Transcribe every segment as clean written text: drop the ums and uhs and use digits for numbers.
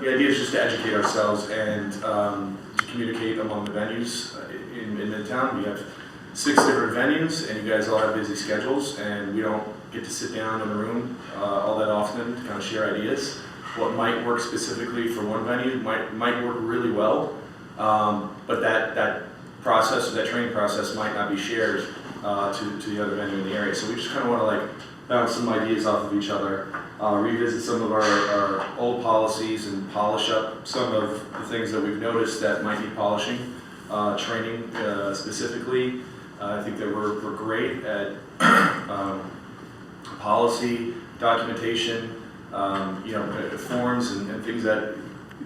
the idea is just to educate ourselves and to communicate among the venues in Midtown. We have 6 different venues, and you guys all have busy schedules, and we don't get to sit down in a room all that often to kind of share ideas. What might work specifically for one venue might work really well, but that process, that training process, might not be shared to the other venue in the area. So we just kind of want to like bounce some ideas off of each other, revisit some of our old policies and polish up some of the things that we've noticed that might need polishing. Training specifically, I think that we're great at policy, documentation, forms and things that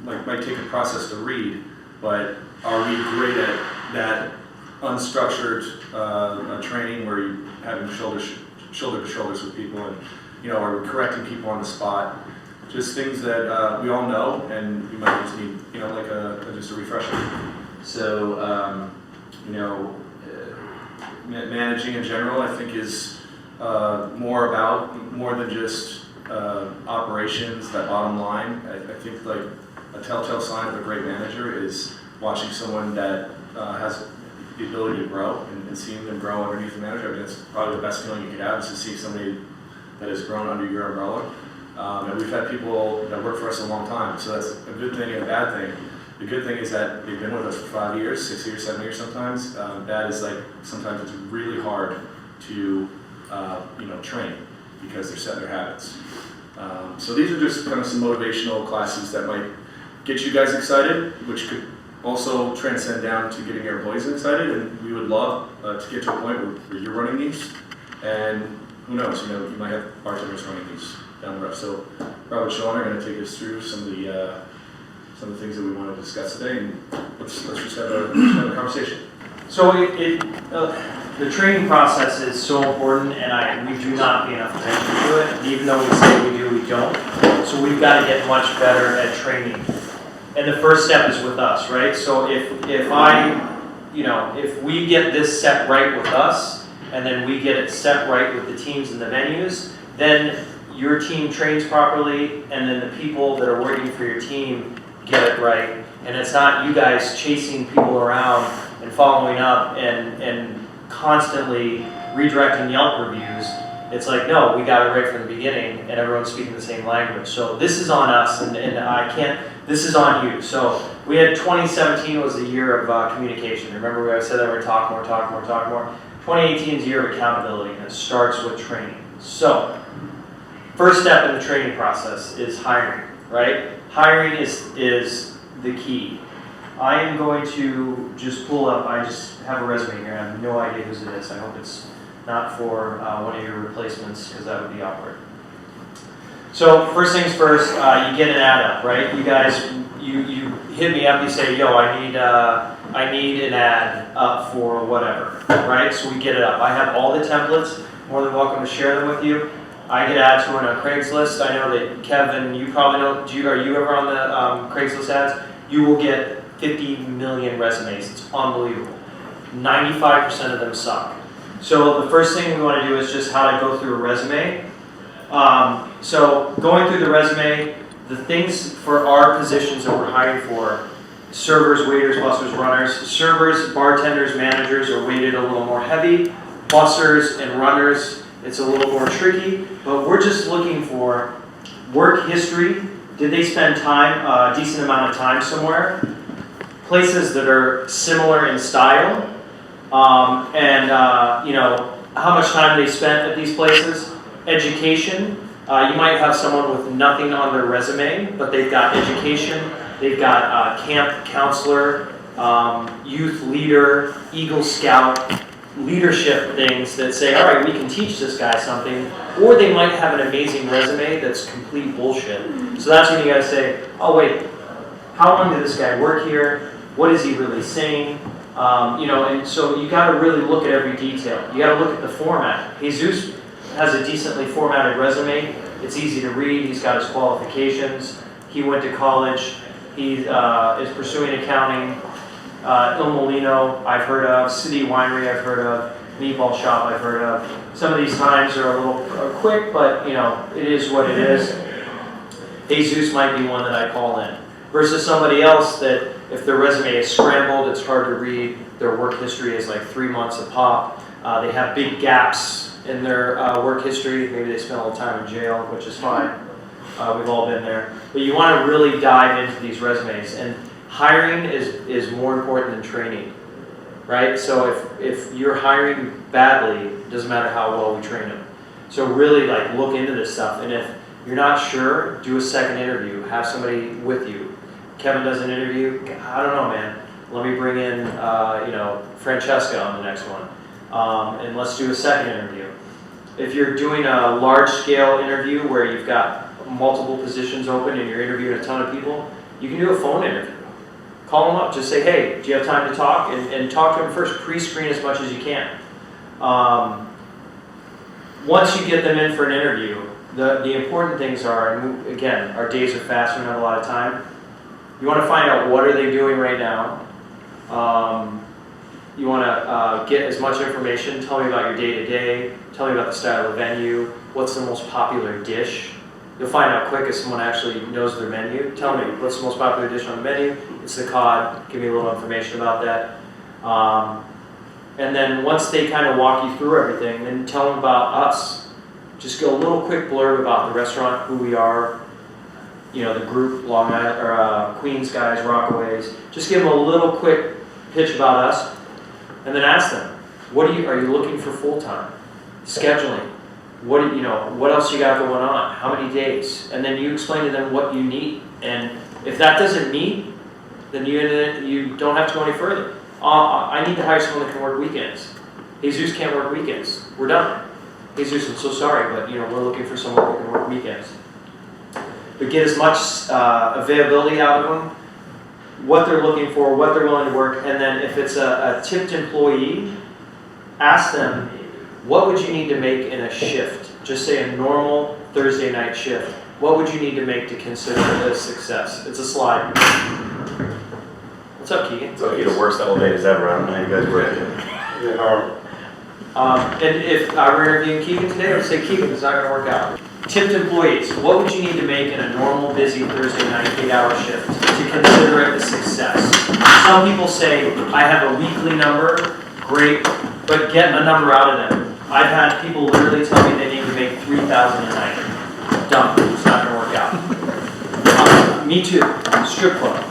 might take a process to read, but are we great at that unstructured training where you're having shoulder to shoulders with people, and are we correcting people on the spot? Just things that we all know, and we might just need just a refresher. So managing in general, I think, is more than just operations, that bottom line. I think like a telltale sign of a great manager is watching someone that has the ability to grow and seeing them grow underneath the manager. I mean, that's probably the best feeling you could have, is to see somebody that has grown under your umbrella. And we've had people that work for us a long time, so that's a good thing and a bad thing. The good thing is that they've been with us for 5 years, 6 years, 7 years sometimes. Bad is like sometimes it's really hard to train because they're set in their habits. So these are just kind of some motivational classes that might get you guys excited, which could also transcend down to getting your employees excited. And we would love to get to a point where you're running these, and who knows, you might have bartenders running these down the road. So Rob and Sean are going to take us through some of the things that we want to discuss today, and let's just have a conversation. So the training process is so important, and we do not pay enough attention to it. Even though we say we do, we don't. So we've got to get much better at training. And the first step is with us, right? So if we get this set right with us, and then we get it set right with the teams and the venues, then your team trains properly, and then the people that are working for your team get it right. And it's not you guys chasing people around and following up and constantly redirecting Yelp reviews. It's like, no, we got it right from the beginning, and everyone's speaking the same language. So this is on us, and this is on you. So we had 2017 was the year of communication. Remember, I said that we're talk more. 2018 is the year of accountability, and it starts with training. So first step in the training process is hiring, right? Hiring is the key. I am going to just pull up, I just have a resume here. I have no idea whose it is. I hope it's not for one of your replacements, because that would be awkward. So first things first, you get an ad up, right? You guys, you hit me up, you say, yo, I need an ad up for whatever, right? So we get it up. I have all the templates, more than welcome to share them with you. I get ads for on Craigslist. I know that Kevin, you probably know, are you ever on the Craigslist ads? You will get 50 million resumes. It's unbelievable. 95% of them suck. So the first thing we want to do is just how to go through a resume. So going through the resume, the things for our positions that we're hiring for: servers, waiters, bussers, runners. Servers, bartenders, managers are weighted a little more heavy. Bussers and runners, it's a little more tricky, but we're just looking for work history. Did they spend time, a decent amount of time somewhere? Places that are similar in style, how much time they spent at these places. Education, you might have someone with nothing on their resume, but they've got education, they've got camp counselor, youth leader, Eagle Scout, leadership things that say, all right, we can teach this guy something, or they might have an amazing resume that's complete bullshit. So that's when you gotta say, oh wait, how long did this guy work here? What is he really saying? And so you gotta really look at every detail. You gotta look at the format. Jesus has a decently formatted resume. It's easy to read. He's got his qualifications. He went to college. He is pursuing accounting. Il Molino, I've heard of. City Winery, I've heard of. Meatball Shop, I've heard of. Some of these times are a little quick, but it is what it is. Jesus might be one that I call in. Versus somebody else that if their resume is scrambled, it's hard to read, their work history is like 3 months a pop, they have big gaps in their work history, maybe they spent a little time in jail, which is fine. We've all been there. But you want to really dive into these resumes. And hiring is more important than training, right? So if you're hiring badly, it doesn't matter how well we train them. So really like look into this stuff. And if you're not sure, do a second interview. Have somebody with you. Kevin does an interview. I don't know, man. Let me bring in, Francesca on the next one. And let's do a second interview. If you're doing a large-scale interview where you've got multiple positions open and you're interviewing a ton of people, you can do a phone interview. Call them up. Just say, hey, do you have time to talk? And talk to them first. Pre-screen as much as you can. Once you get them in for an interview, the important things are, and again, our days are fast, we don't have a lot of time. You want to find out what are they doing right now. You want to get as much information. Tell me about your day-to-day. Tell me about the style of venue. What's the most popular dish? You'll find out quick if someone actually knows their menu. Tell me, what's the most popular dish on the menu? It's the cod. Give me a little information about that. And then once they kind of walk you through everything, then tell them about us. Just go a little quick blurb about the restaurant, who we are, the group, Long Island, or Queens guys, Rockaways. Just give them a little quick pitch about us, and then ask them, are you looking for full-time? Scheduling. What else you got going on? How many days? And then you explain to them what you need. And if that doesn't meet, then you don't have to go any further. I need to hire someone that can work weekends. Jesus can't work weekends. We're done. Jesus, I'm so sorry, but we're looking for someone who can work weekends. But get as much availability out of them, what they're looking for, what they're willing to work, and then if it's a tipped employee, ask them, what would you need to make in a shift? Just say a normal Thursday night shift. What would you need to make to consider it a success? It's a slide. What's up, Keegan? It's okay, the worst elevators ever. I don't know how you guys work it. Yeah, horrible. And if I were interviewing Keegan today, I would say, Keegan, it's not going to work out. Tipped employees, what would you need to make in a normal, busy Thursday night, 8-hour shift to consider it a success? Some people say, I have a weekly number, great, but get a number out of them. I've had people literally tell me they need to make $3,000 a night. Done, it's not going to work out. Me too, strip club.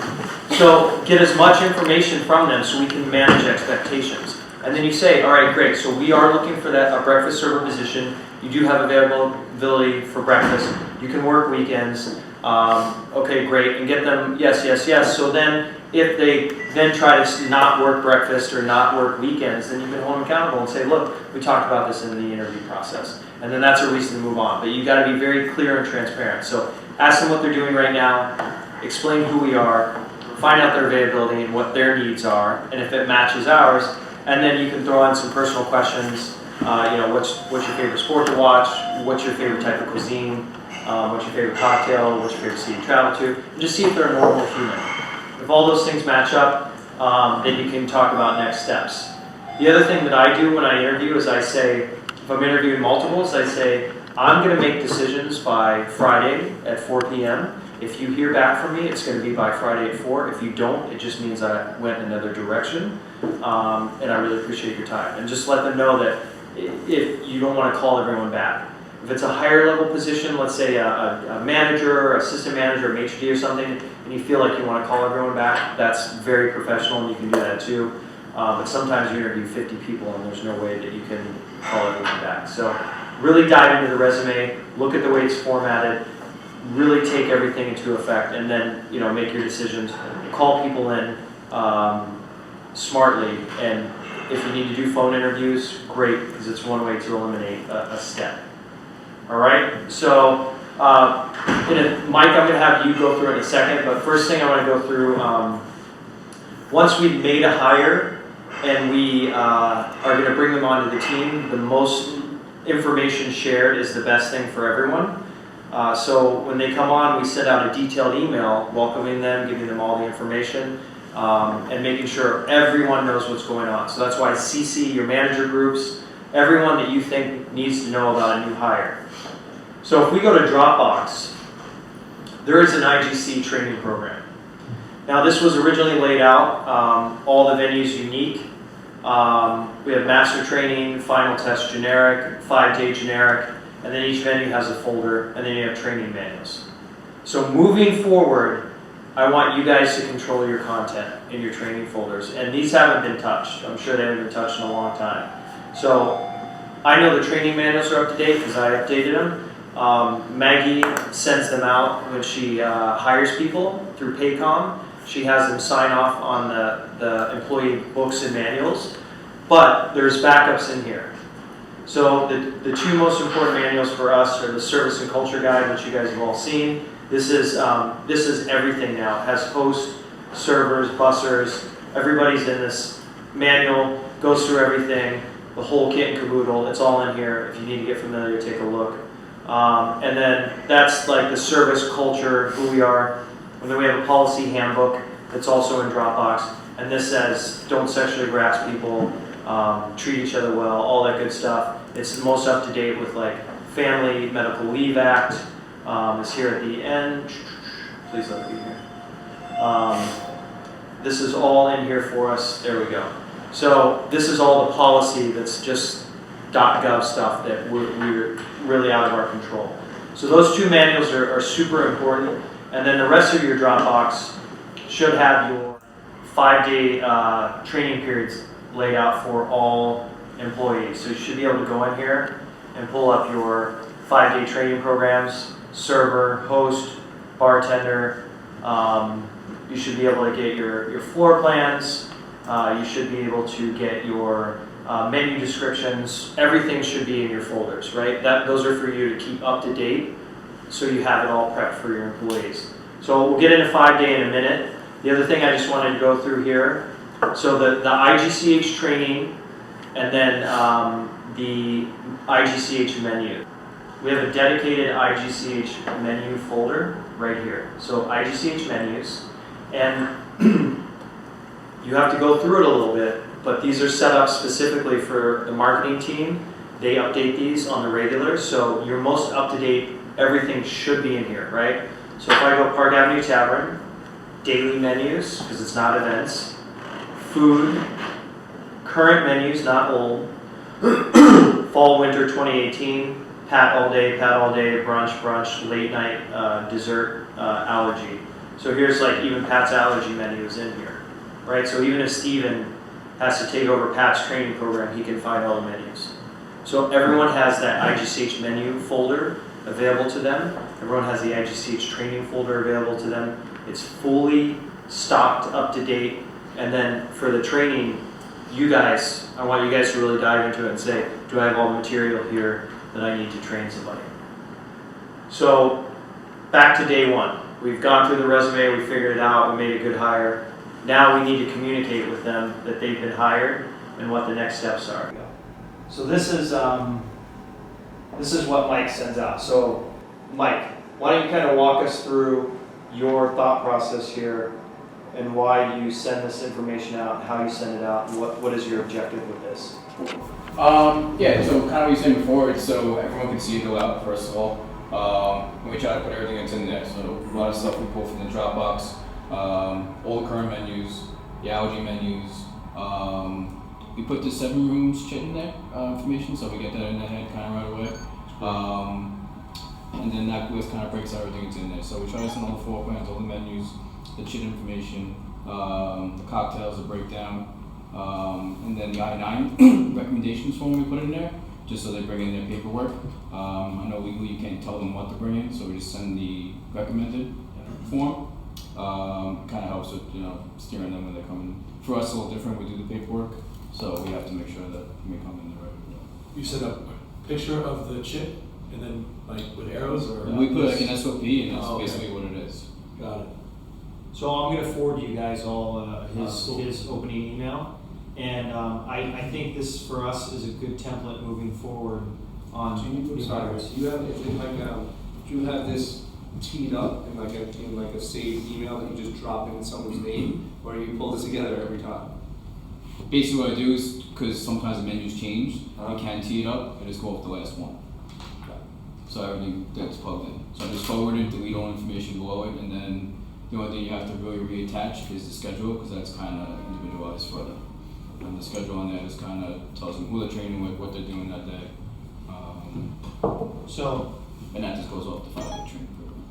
So get as much information from them so we can manage expectations. And then you say, all right, great, so we are looking for a breakfast server position. You do have availability for breakfast. You can work weekends. Okay, great, and get them, yes, yes, yes. So then if they then try to not work breakfast or not work weekends, then you can hold them accountable and say, look, we talked about this in the interview process. And then that's a reason to move on. But you got to be very clear and transparent. So ask them what they're doing right now, explain who we are, find out their availability and what their needs are, and if it matches ours, and then you can throw in some personal questions. What's your favorite sport to watch? What's your favorite type of cuisine? What's your favorite cocktail? What's your favorite city to travel to? And just see if they're a normal human. If all those things match up, then you can talk about next steps. The other thing that I do when I interview is I say, if I'm interviewing multiples, I say, I'm going to make decisions by Friday at 4 p.m. If you hear back from me, it's going to be by Friday at 4. If you don't, it just means I went in another direction. And I really appreciate your time. And just let them know that if you don't want to call everyone back. If it's a higher level position, let's say a manager, or assistant manager, or maitre d' or something, and you feel like you want to call everyone back, that's very professional and you can do that too. But sometimes you interview 50 people and there's no way that you can call everyone back. So really dive into the resume, look at the way it's formatted, really take everything into effect, and then make your decisions. Call people in smartly, and if you need to do phone interviews, great, because it's one way to eliminate a step. All right, so Mike, I'm going to have you go through it in a second, but first thing I want to go through, once we've made a hire and we are going to bring them onto the team, the most information shared is the best thing for everyone. So when they come on, we send out a detailed email welcoming them, giving them all the information, and making sure everyone knows what's going on. So that's why CC your manager groups, everyone that you think needs to know about a new hire. So if we go to Dropbox, there is an IGC training program. Now this was originally laid out, all the venues unique. We have master training, final test generic, 5-day generic, and then each venue has a folder, and then you have training manuals. So moving forward, I want you guys to control your content in your training folders, and these haven't been touched. I'm sure they haven't been touched in a long time. So I know the training manuals are up to date because I updated them. Maggie sends them out when she hires people through Paycom. She has them sign off on the employee books and manuals, but there's backups in here. So the two most important manuals for us are the Service and Culture Guide, which you guys have all seen. This is everything now. It has hosts, servers, bussers. Everybody's in this manual, goes through everything, the whole kit and caboodle. It's all in here. If you need to get familiar, take a look. And then that's like the service culture, who we are. And then we have a policy handbook that's also in Dropbox. And this says, don't sexually harass people, treat each other well, all that good stuff. It's the most up to date with like Family Medical Leave Act. Is here at the end. Please let it be here. This is all in here for us. There we go. So this is all the policy that's just .gov stuff that we're really out of our control. So those two manuals are super important. And then the rest of your Dropbox should have your 5-day training periods laid out for all employees. So you should be able to go in here and pull up your 5-day training programs, server, host, bartender. You should be able to get your floor plans. You should be able to get your menu descriptions. Everything should be in your folders, right? Those are for you to keep up to date, so you have it all prepped for your employees. So we'll get into 5-day in a minute. The other thing I just wanted to go through here, so the IGCH training, and then the IGCH menu. We have a dedicated IGCH menu folder right here. So IGCH menus, and you have to go through it a little bit, but these are set up specifically for the marketing team. They update these on the regular, so your most up-to-date, everything should be in here, right? So if I go Park Avenue Tavern, daily menus, because it's not events, food, current menus, not old, fall, winter 2018, pat all day, brunch, late night, dessert, allergy. So here's like even Pat's allergy menu is in here, right? So even if Steven has to take over Pat's training program, he can find all the menus. So everyone has that IGCH menu folder available to them. Everyone has the IGCH training folder available to them. It's fully stocked, up to date. And then for the training, I want you guys to really dive into it and say, do I have all the material here that I need to train somebody? So back to day one. We've gone through the resume, we figured it out, we made a good hire. Now we need to communicate with them that they've been hired and what the next steps are. So this is what Mike sends out. So Mike, why don't you kind of walk us through your thought process here and why you send this information out, how you send it out, and what is your objective with this? Yeah, so kind of what you were saying before, it's so everyone can see it go out, first of all. And we try to put everything that's in there. So a lot of stuff we pull from the Dropbox, all the current menus, the allergy menus. We put the 7 rooms chit in there, information, so we get that in the head kind of right away. And then that list kind of breaks everything that's in there. So we try to send all the floor plans, all the menus, the chit information, the cocktails, the breakdown, and then the I-9 recommendations form we put in there, just so they bring in their paperwork. I know legally you can't tell them what to bring in, so we just send the recommended form. Kind of helps with steering them when they come in. For us, it's a little different. We do the paperwork, so we have to make sure that we come in the right way. You set up a picture of the chip, and then like with arrows, or we put like an SOP, and that's okay. basically what it is. Got it. So I'm going to forward you guys all his opening email. And I think this for us is a good template moving forward on new hires. Do you have this teed up in like a saved email that you just drop in someone's name, or do you pull this together every time? Basically what I do is, because sometimes the menus change, I can tee it up, I just go off the last one. so everything gets plugged in. So I just forward it, delete all information below it, and then the only thing you have to really reattach is the schedule, because that's kind of individualized further. And the schedule on there just kind of tells them who they're training with, what they're doing that day. So And that just goes off the 5-day training program.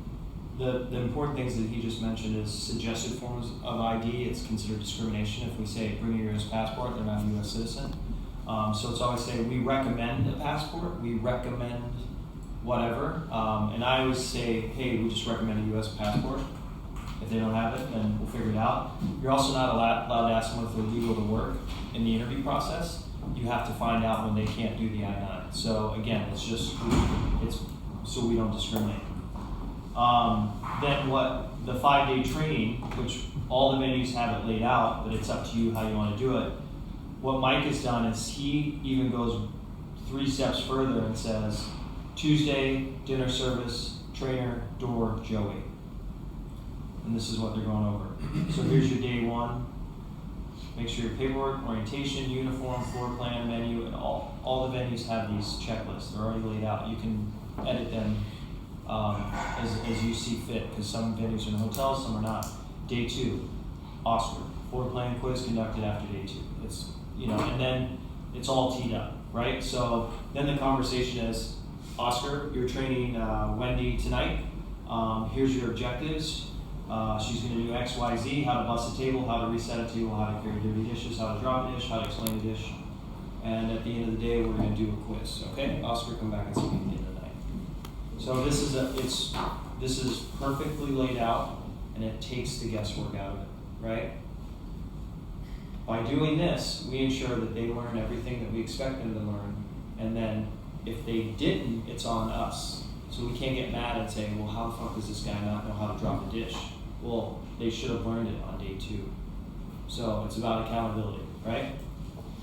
the important things that he just mentioned is suggested forms of ID. It's considered discrimination if we say bring your U.S. passport, they're not a U.S. citizen. So it's always say we recommend a passport, we recommend whatever. And I always say, hey, we just recommend a U.S. passport. If they don't have it, then we'll figure it out. You're also not allowed to ask them if they're legal to work in the interview process. You have to find out when they can't do the I-9. So again, it's so we don't discriminate. Then what the 5-day training, which all the venues have it laid out, but it's up to you how you want to do it. What Mike has done is he even goes 3 steps further and says, Tuesday, dinner service, trainer, door, Joey. And this is what they're going over. So here's your day 1. Make sure your paperwork, orientation, uniform, floor plan, menu, and all the venues have these checklists. They're already laid out. You can edit them as you see fit, because some venues are in hotels, some are not. Day 2, Oscar, floor plan quiz conducted after day 2. It's, and then it's all teed up, right? So then the conversation is, Oscar, you're training Wendy tonight. Here's your objectives. She's going to do X, Y, Z, how to bust a table, how to reset a table, how to carry dirty dishes, how to drop a dish, how to explain a dish. And at the end of the day, we're going to do a quiz, okay? Oscar, come back and see me at the end of the night. So this is perfectly laid out, and it takes the guesswork out of it, right? By doing this, we ensure that they learn everything that we expect them to learn, and then if they didn't, it's on us. So we can't get mad and say, well, how the fuck does this guy not know how to drop a dish? Well, they should have learned it on day 2. So it's about accountability, right?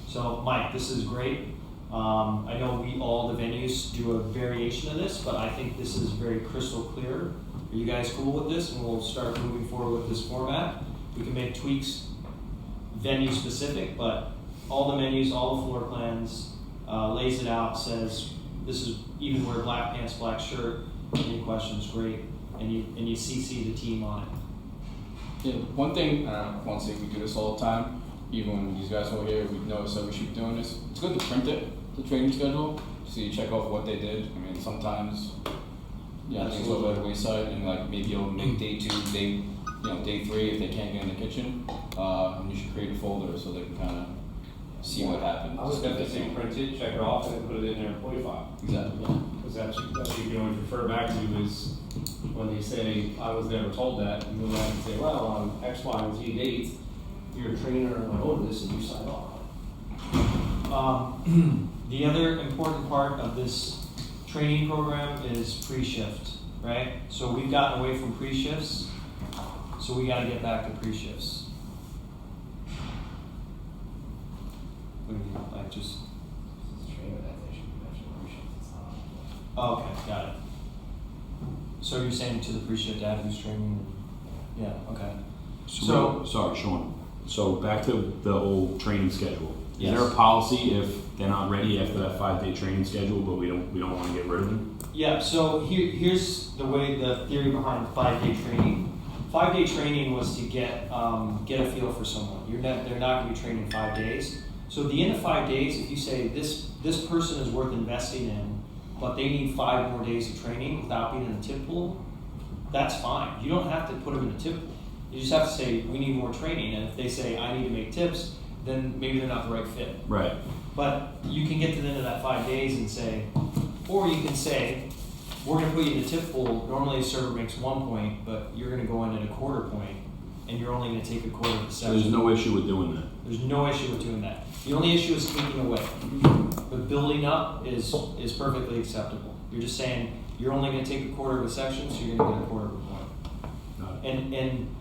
So Mike, this is great. I know all the venues do a variation of this, but I think this is very crystal clear. Are you guys cool with this? And we'll start moving forward with this format. We can make tweaks venue specific, but all the menus, all the floor plans, lays it out, says this is even wear black pants, black shirt. Any questions, great, and you CC the team on it. Yeah, one thing, I won't say we do this all the time, even when these guys were here, we noticed that we should be doing this. It's good to print it, the training schedule, so you check off what they did. I mean, sometimes, things go by the wayside, and like maybe you'll make day 2, day 3 if they can't get in the kitchen. And you should create a folder so they can kind of see what happened. I was gonna say print it, check it off, and put it in their employee file. Exactly. Because that's what you can always refer back to is when they say, I was never told that, you go back and say, well, on X, Y, and Z date, you're a trainer and owed this and you sign off. The other important part of this training program is pre-shift, right? So we've gotten away from pre-shifts, so we got to get back to pre-shifts. What do you mean? Like just. Oh, okay, got it. So you're saying to the pre-shift dad who's training? Yeah, okay. So, sorry, Sean. So back to the old training schedule. Is Yes. there a policy if they're not ready after that 5-day training schedule, but we don't want to get rid of them? Yeah, so here's the theory behind 5-day training. 5-day training was to get a feel for someone. They're not going to be training 5 days. So at the end of 5 days, if you say this person is worth investing in, but they need 5 more days of training without being in the tip pool, that's fine. You don't have to put them in the tip pool. You just have to say, we need more training. And if they say, I need to make tips, then maybe they're not the right fit. Right. But you can get to the end of that 5 days and say, or you can say, we're going to put you in the tip pool. Normally a server makes 1 point, but you're going to go in at a quarter point, and you're only going to take a quarter of the So session. there's no issue with doing that. There's no issue with doing that. The only issue is taking away. But building up is perfectly acceptable. You're just saying you're only going to take a quarter of a section, so you're going to get a quarter of a point. Got it. And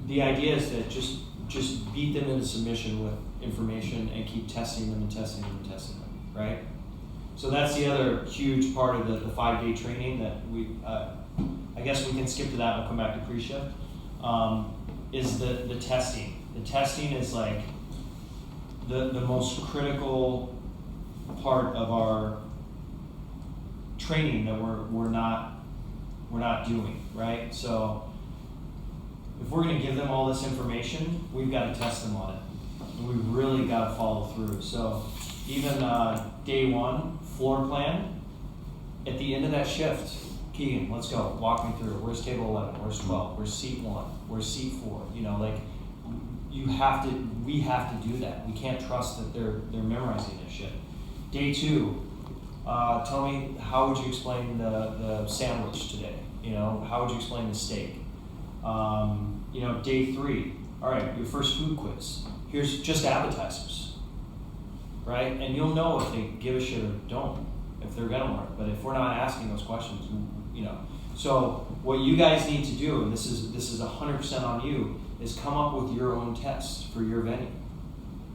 the idea is that just beat them into submission with information and keep testing them and testing them and testing them, right? So that's the other huge part of the 5-day training that we, I guess we can skip to that and we'll come back to pre-shift, is the testing. The testing is like the most critical part of our training that we're not doing, right? So if we're gonna give them all this information, we've gotta test them on it. And we've really gotta follow through. So even day one, floor plan, at the end of that shift, Keegan, let's go, walk me through. Where's table 11? Where's 12? Where's seat 1? Where's seat 4? You know, like, we have to do that. We can't trust that they're memorizing this shit. Day 2, tell me, how would you explain the sandwich today? You know, how would you explain the steak? You know, day 3, all right, your first food quiz. Here's just appetizers, right? And you'll know if they give a shit or don't, if they're gonna learn. But if we're not asking those questions, you know. So what you guys need to do, and this is 100% on you, is come up with your own test for your venue.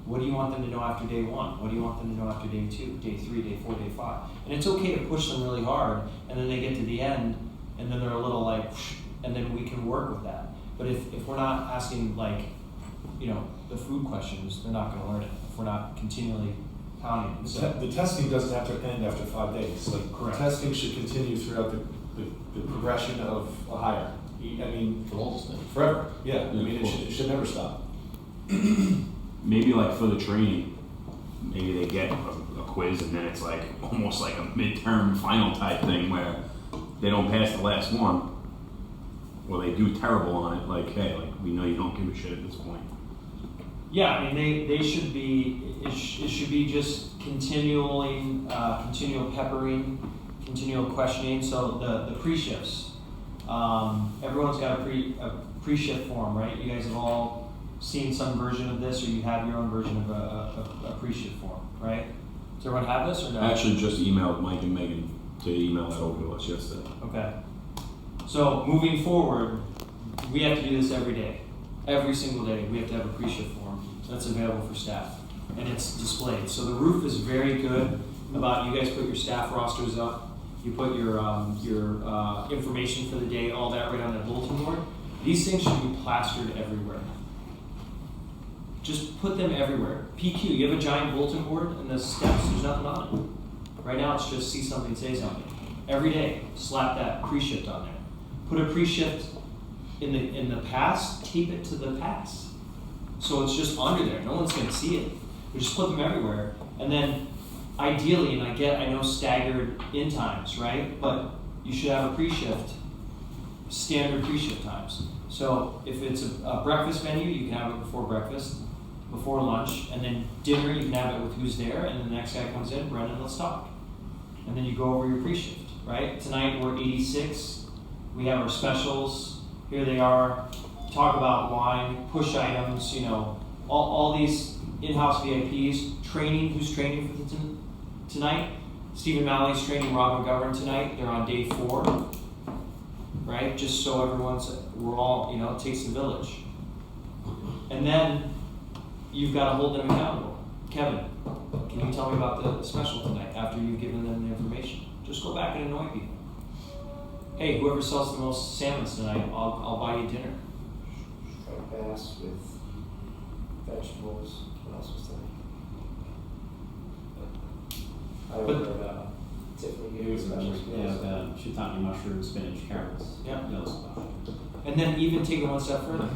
What do you want them to know after day 1? What do you want them to know after day 2, day 3, day 4, day 5? And it's okay to push them really hard, and then they get to the end, and then they're a little like, and then we can work with that. But if we're not asking, like, you know, the food questions, they're not gonna learn it. If we're not continually pounding them. So, The testing doesn't have to end after 5 days. Like, Correct. testing should continue throughout the progression of a hire. I mean, forever. Yeah, I mean, it should never stop. Maybe like for the training, maybe they get a quiz and then it's like almost like a midterm final type thing where they don't pass the last one, or they do terrible on it. Like, hey, like we know you don't give a shit at this point. yeah, I mean, they should be, it should be just continual peppering, continual questioning. So the pre-shifts, everyone's got a pre-shift form, right? You guys have all seen some version of this, or you have your own version of a pre-shift form, right? Does everyone have this or no? I actually just emailed Mike and Megan to email that over to us yesterday. Okay. So moving forward, we have to do this every day. Every single day, we have to have a pre-shift form that's available for staff, and it's displayed. So the roof is very good about, you guys put your staff rosters up, you put your information for the day, all that right on that bulletin board. These things should be plastered everywhere. Just put them everywhere. PQ, you have a giant bulletin board and the steps, there's nothing on it. Right now it's just see something, say something. Every day, slap that pre-shift on there. Put a pre-shift in the past, tape it to the past. So it's just under there, no one's gonna see it. We just put them everywhere. And then ideally, and I know staggered in times, right? But you should have a pre-shift, standard pre-shift times. So if it's a breakfast menu, you can have it before breakfast, before lunch, and then dinner, you can have it with who's there, and then the next guy comes in, Brendan, let's talk. And then you go over your pre-shift, right? Tonight we're 86, we have our specials, here they are, talk about wine, push items, you know, all these in-house VIPs, training, who's training for tonight? Stephen Malley's training Rob McGovern tonight, they're on day 4, right? Just so we're all, you know, it takes a village. And then you've got to hold them accountable. Kevin, can you tell me about the special tonight after you've given them the information? Just go back and annoy people. Hey, whoever sells the most salmons tonight, I'll buy you dinner. Striped bass with vegetables. What else was there? I remember Tiffany gave specials. shiitake mushroom, spinach, carrots. Yeah. Those stuff. And then even take it one step further.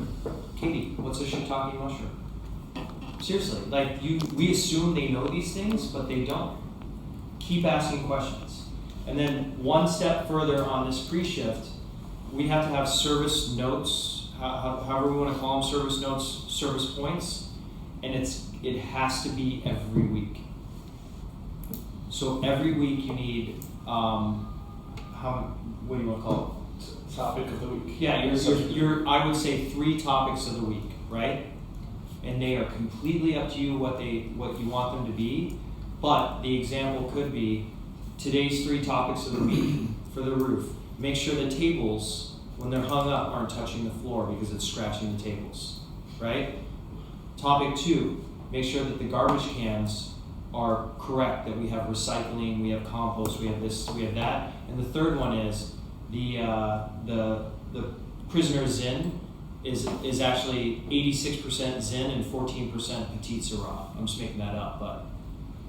Katie, what's a shiitake mushroom? Seriously, like we assume they know these things, but they don't. Keep asking questions. And then one step further on this pre-shift, we have to have service notes, however we want to call them, service notes, service points, and it has to be every week. So every week you need, what do you want to call it? Topic of the week. Yeah, I would say 3 topics of the week, right? And they are completely up to you what you want them to be. But the example could be today's 3 topics of the week for the roof. Make sure the tables, when they're hung up, aren't touching the floor because it's scratching the tables, right? Topic 2, make sure that the garbage cans are correct, that we have recycling, we have compost, we have this, we have that. And the third one is the prisoner Zin is actually 86% Zin and 14% Petite Sirah. I'm just making that up, but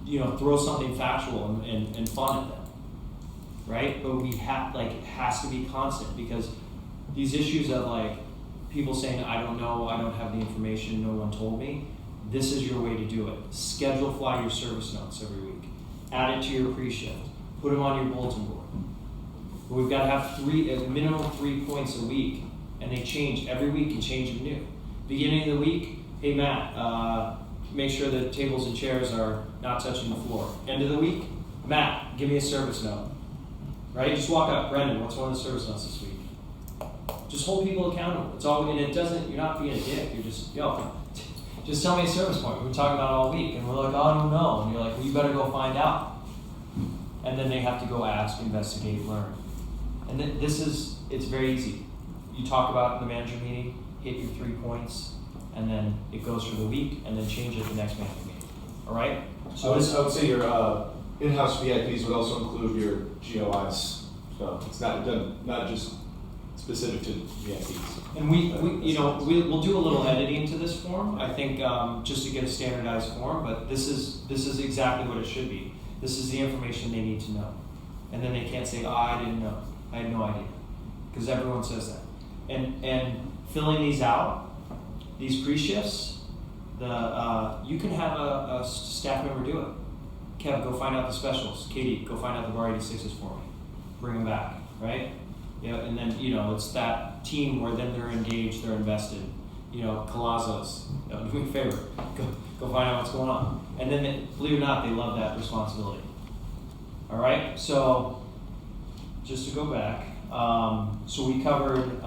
you know, throw something factual and fun at them. right? But we have, like, it has to be constant, because these issues of like people saying, I don't know, I don't have the information, no one told me, this is your way to do it. Schedule fly your service notes every week. Add it to your pre-shift. Put them on your bulletin board. But we've got to have a minimum 3 points a week, and they change every week and change them new. Beginning of the week, hey Matt, make sure the tables and chairs are not touching the floor. End of the week, Matt, give me a service note. Right? Just walk up, Brendan, what's one of the service notes this week? Just hold people accountable. It's all, and it doesn't, you're not being a dick, you're just, just tell me a service point. We've been talking about it all week, and we're like, oh, I don't know. And you're like, well, you better go find out. And then they have to go ask, investigate, learn. And then it's very easy. You talk about in the manager meeting, hit your 3 points, and then it goes for the week, and then change it the next manager meeting. All right? So I would say your in-house VIPs would also include your GOIs. So it's not just specific to VIPs. And we'll do a little editing to this form, I think, just to get a standardized form, but this is exactly what it should be. This is the information they need to know. And then they can't say, I didn't know, I had no idea. Because everyone says that. And filling these out, these pre-shifts, you can have a staff member do it. Kev, go find out the specials. Katie, go find out the bar 86s for me. Bring them back, right? Yeah, and then, it's that team where then they're engaged, they're invested. Colazos, do me a favor, go find out what's going on. And then, believe it or not, they love that responsibility. All right, so just to go back, so we covered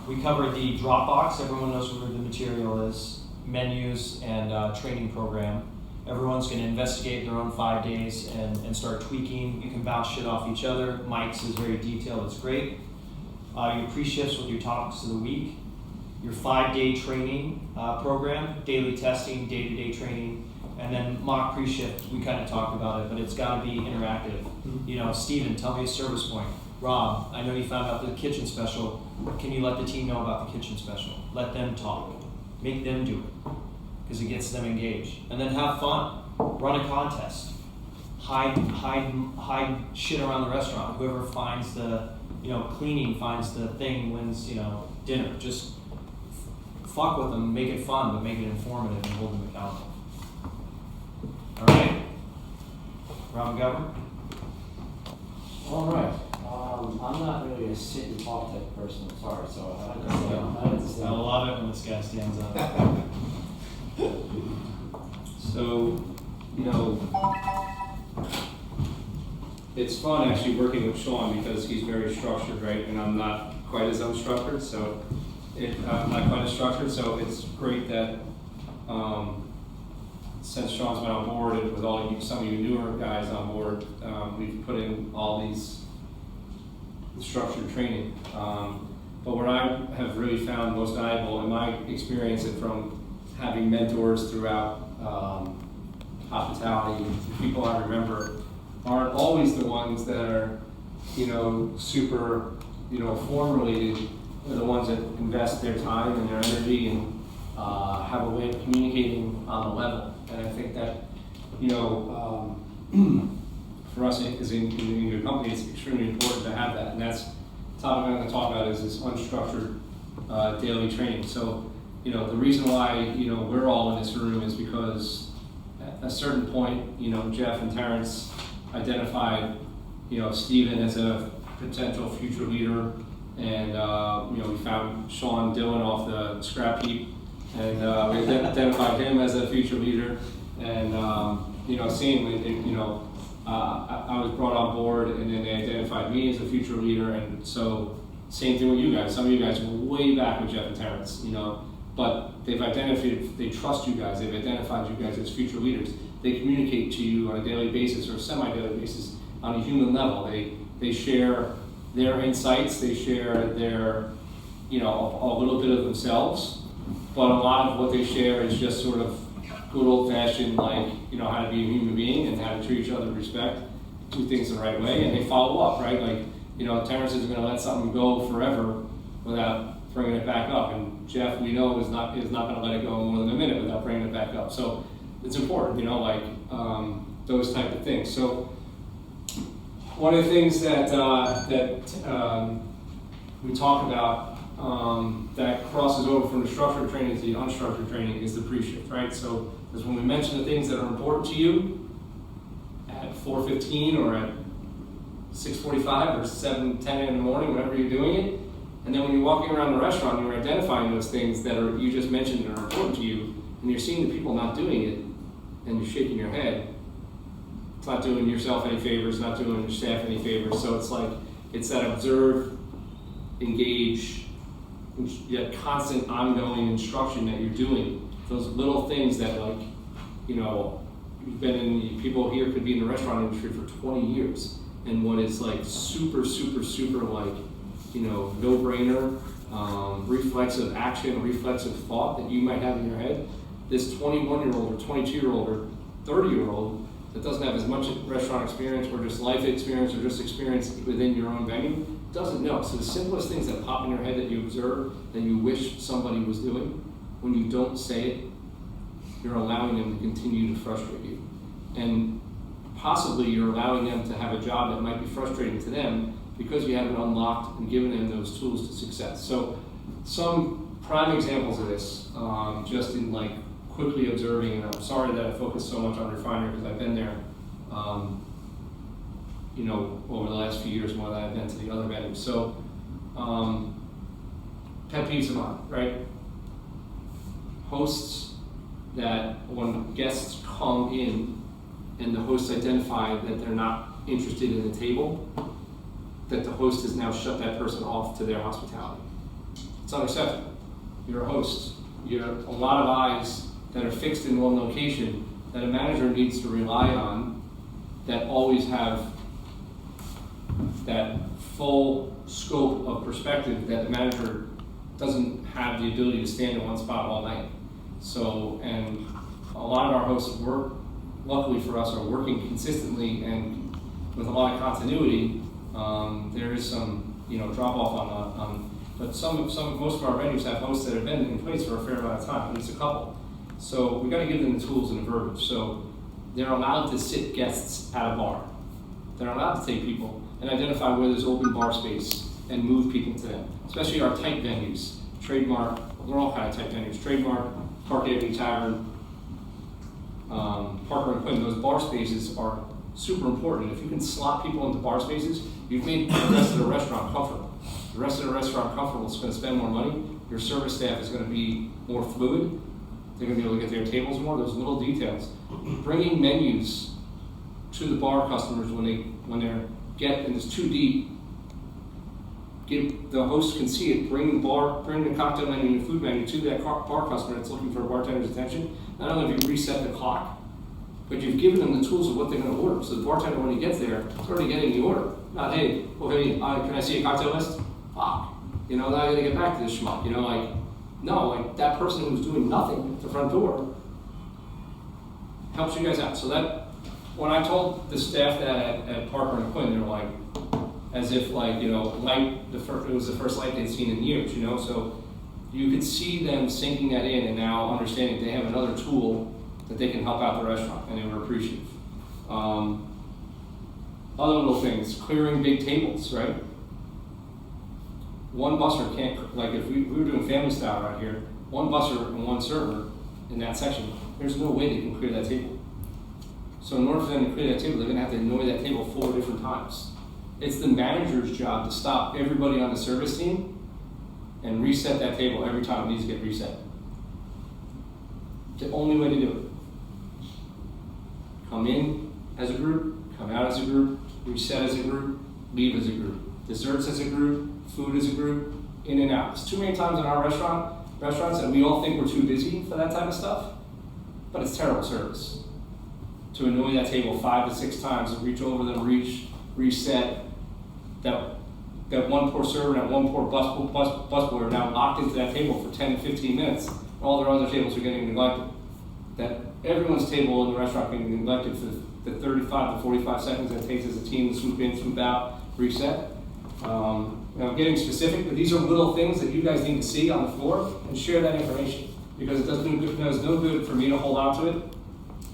the Dropbox. Everyone knows where the material is, menus, and training program. Everyone's going to investigate their own 5 days and start tweaking. You can bounce shit off each other. Mike's is very detailed. It's great. Your pre-shifts with your topics of the week. Your 5-day training program, daily testing, day-to-day training, and then mock pre-shift. We kind of talked about it, but it's got to be interactive. Steven, tell me a service point. Rob, I know you found out the kitchen special. Can you let the team know about the kitchen special? Let them talk. Make them do it, because it gets them engaged. And then have fun. Run a contest. Hide shit around the restaurant. Whoever finds the, cleaning finds the thing wins, dinner. Just fuck with them, make it fun, but make it informative and hold them accountable. All right? Rob McGovern? All right. I'm not really a sit and talk type of person, I'm sorry, so I understand. I love it when this guy stands up. So, it's fun actually working with Sean because he's very structured, right? And I'm not quite as unstructured, so I'm not quite as structured. So it's great that since Sean's been on board and with all some of you newer guys on board, we've put in all these structured training. But what I have really found most valuable in my experience and from having mentors throughout hospitality, the people I remember aren't always the ones that are, super, form related. They're the ones that invest their time and their energy and have a way of communicating on the level. And I think that, for us as in your company, it's extremely important to have that. And that's the topic I'm going to talk about is this unstructured daily training. So, the reason why, we're all in this room is because at a certain point, Jeff and Terrence identified, Stephen as a potential future leader. And, we found Sean Dillon off the scrap heap. And we identified him as a future leader. And, seeing, I was brought on board and then they identified me as a future leader. And so same thing with you guys. Some of you guys were way back with Jeff and Terrence, but they've identified, they trust you guys. They've identified you guys as future leaders. They communicate to you on a daily basis or semi-daily basis on a human level. They share their insights. They share their, a little bit of themselves. But a lot of what they share is just sort of good old-fashioned, how to be a human being and how to treat each other with respect, do things the right way, and they follow up, right? Terrence isn't going to let something go forever without bringing it back up, and Jeff, we know, is not going to let it go more than a minute without bringing it back up. So it's important, those type of things. So one of the things that we talk about that crosses over from the structured training to the unstructured training is the pre-shift, right? So, because when we mention the things that are important to you at 4:15 or at 6:45 or 7:10 in the morning, whenever you're doing it, and then when you're walking around the restaurant, you're identifying those things that are you just mentioned that are important to you, and you're seeing the people not doing it, and you're shaking your head. It's not doing yourself any favors, not doing your staff any favors. So it's like, it's that observe, engage, yet constant ongoing instruction that you're doing. Those little things that, like, you know, you've been in, people here could be in the restaurant industry for 20 years. And what is like super, super, super like, you know, no-brainer, reflexive action, reflexive thought that you might have in your head, this 21-year-old or 22-year-old or 30-year-old that doesn't have as much restaurant experience or just life experience or just experience within your own venue doesn't know. So the simplest things that pop in your head that you observe, that you wish somebody was doing, when you don't say it, you're allowing them to continue to frustrate you. And possibly you're allowing them to have a job that might be frustrating to them because you haven't unlocked and given them those tools to success. So some prime examples of this, just in like quickly observing, and I'm sorry that I focus so much on refinery because I've been there, you know, over the last few years more than I've been to the other venues. So, pet peeves of mine, right? Hosts that when guests come in and the hosts identify that they're not interested in the table, that the host has now shut that person off to their hospitality. It's unacceptable. You're a host. You have a lot of eyes that are fixed in one location that a manager needs to rely on, that always have that full scope of perspective that the manager doesn't have the ability to stand in one spot all night. So, and a lot of our hosts work, luckily for us, are working consistently and with a lot of continuity. There is some, you know, drop off on but most of our venues have hosts that have been in place for a fair amount of time, at least a couple. So we got to give them the tools and the verbiage. So they're allowed to sit guests at a bar. They're allowed to take people and identify where there's open bar space and move people to them. Especially our tight venues, Trademark, we're all kind of tight venues, Trademark, Park Avenue Tavern, Parker and Quinn, those bar spaces are super important. If you can slot people into bar spaces, you've made the rest of the restaurant comfortable. The rest of the restaurant comfortable is going to spend more money. Your service staff is going to be more fluid. They're going to be able to get their tables more. Those little details. Bringing menus to the bar customers when they're and it's too deep. The host can see it. Bring the cocktail menu and the food menu to that bar customer that's looking for a bartender's attention. Not only have you reset the clock, but you've given them the tools of what they're going to order. So the bartender, when he gets there, is already getting the order. Not, hey, can I see a cocktail list? Fuck. You know, now I got to get back to this schmuck. You know, like, no, like that person who's doing nothing at the front door helps you guys out. So that, when I told the staff that at Parker and Quinn, they were like, as if like, you know, it was the first light they'd seen in years, you know, so you could see them sinking that in and now understanding they have another tool that they can help out the restaurant, and they were appreciative. Other little things, clearing big tables, right? One busser can't, like if we were doing family style right here, one busser and one server in that section, there's no way they can clear that table. So in order for them to clear that table, they're gonna have to annoy that table 4 different times. It's the manager's job to stop everybody on the service team and reset that table every time it needs to get reset. It's the only way to do it. Come in as a group, come out as a group, reset as a group, leave as a group. Desserts as a group, food as a group, in and out. It's too many times in our restaurants that we all think we're too busy for that type of stuff, but it's terrible service. To annoy that table 5 to 6 times and reach over them, reset, that one poor server and that one poor busboy are now locked into that table for 10 to 15 minutes. All their other tables are getting neglected. That everyone's table in the restaurant getting neglected for the 35 to 45 seconds that it takes as a team to swoop in, swoop out, reset. I'm getting specific, but these are little things that you guys need to see on the floor and share that information, because it does no good for me to hold on to it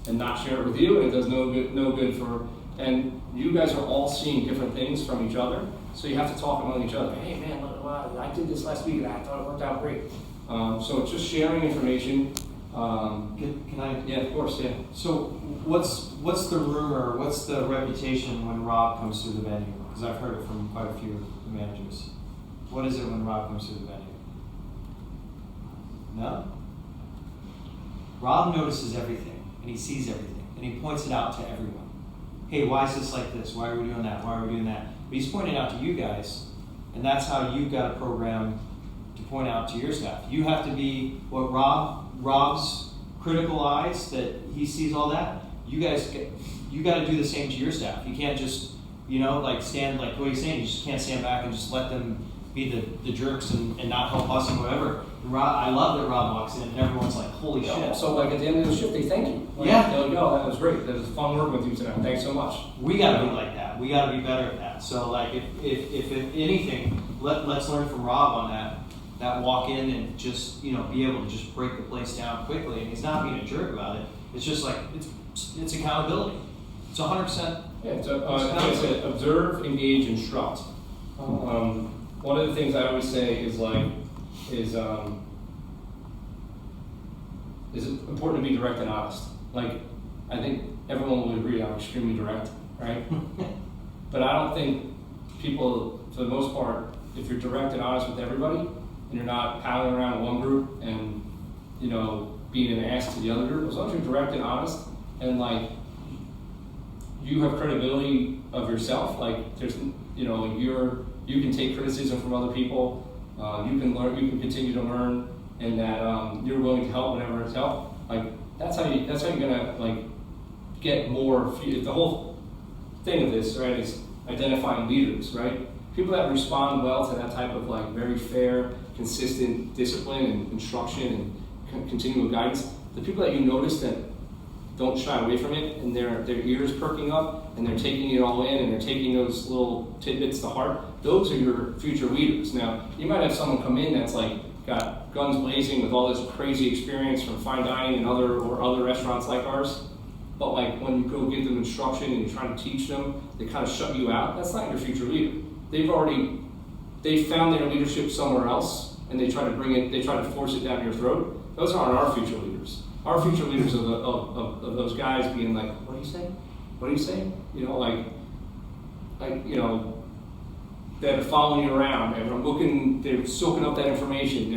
and not share it with you, and it does no good for And you guys are all seeing different things from each other, so you have to talk among each other. Hey man, look, wow, I did this last week and I thought it worked out great. So it's just sharing information. Can I? Yeah, of course, yeah. So what's the rumor, what's the reputation when Rob comes through the venue? Because I've heard it from quite a few of the managers. What is it when Rob comes through the venue? No? Rob notices everything, and he sees everything, and he points it out to everyone. Hey, why is this like this? Why are we doing that? Why are we doing that? But he's pointing out to you guys, and that's how you've got a program to point out to your staff. You have to be what Rob's critical eyes, that he sees all that. You got to do the same to your staff. You can't just, like stand, like what he's saying, you just can't stand back and just let them be the jerks and not help us and whatever. I love that Rob walks in and everyone's like, holy shit. So like at the end of the shift, they thank you. Like, Yeah. They'll go, that was great. That was fun working with you tonight. Thanks so much. We gotta be like that. We gotta be better at that. So like if anything, let's learn from Rob on that walk in and just, be able to just break the place down quickly. And he's not being a jerk about it. It's just like, it's accountability. It's 100%. Yeah, it's like I said, observe, engage, instruct. One of the things I always say is it's important to be direct and honest. Like, I think everyone will agree I'm extremely direct, right? But I don't think people, for the most part, if you're direct and honest with everybody, and you're not palling around one group and, being an ass to the other group, as long as you're direct and honest, and like, you have credibility of yourself, like there's, you can take criticism from other people, you can learn, you can continue to learn, and that you're willing to help whenever it's help. Like that's how you're gonna like get more. The whole thing of this, right, is identifying leaders, right? People that respond well to that type of like very fair, consistent discipline and instruction and continual guidance. The people that you notice that don't shy away from it, and their ears perking up, and they're taking it all in, and they're taking those little tidbits to heart. Those are your future leaders. Now, you might have someone come in that's like got guns blazing with all this crazy experience from fine dining and other restaurants like ours. But like when you go give them instruction and you're trying to teach them, they kind of shut you out. That's not your future leader. They found their leadership somewhere else, and they try to force it down your throat. Those aren't our future leaders. Our future leaders are of those guys being like, what do you say? What do you say? That are following you around, and they're soaking up that information,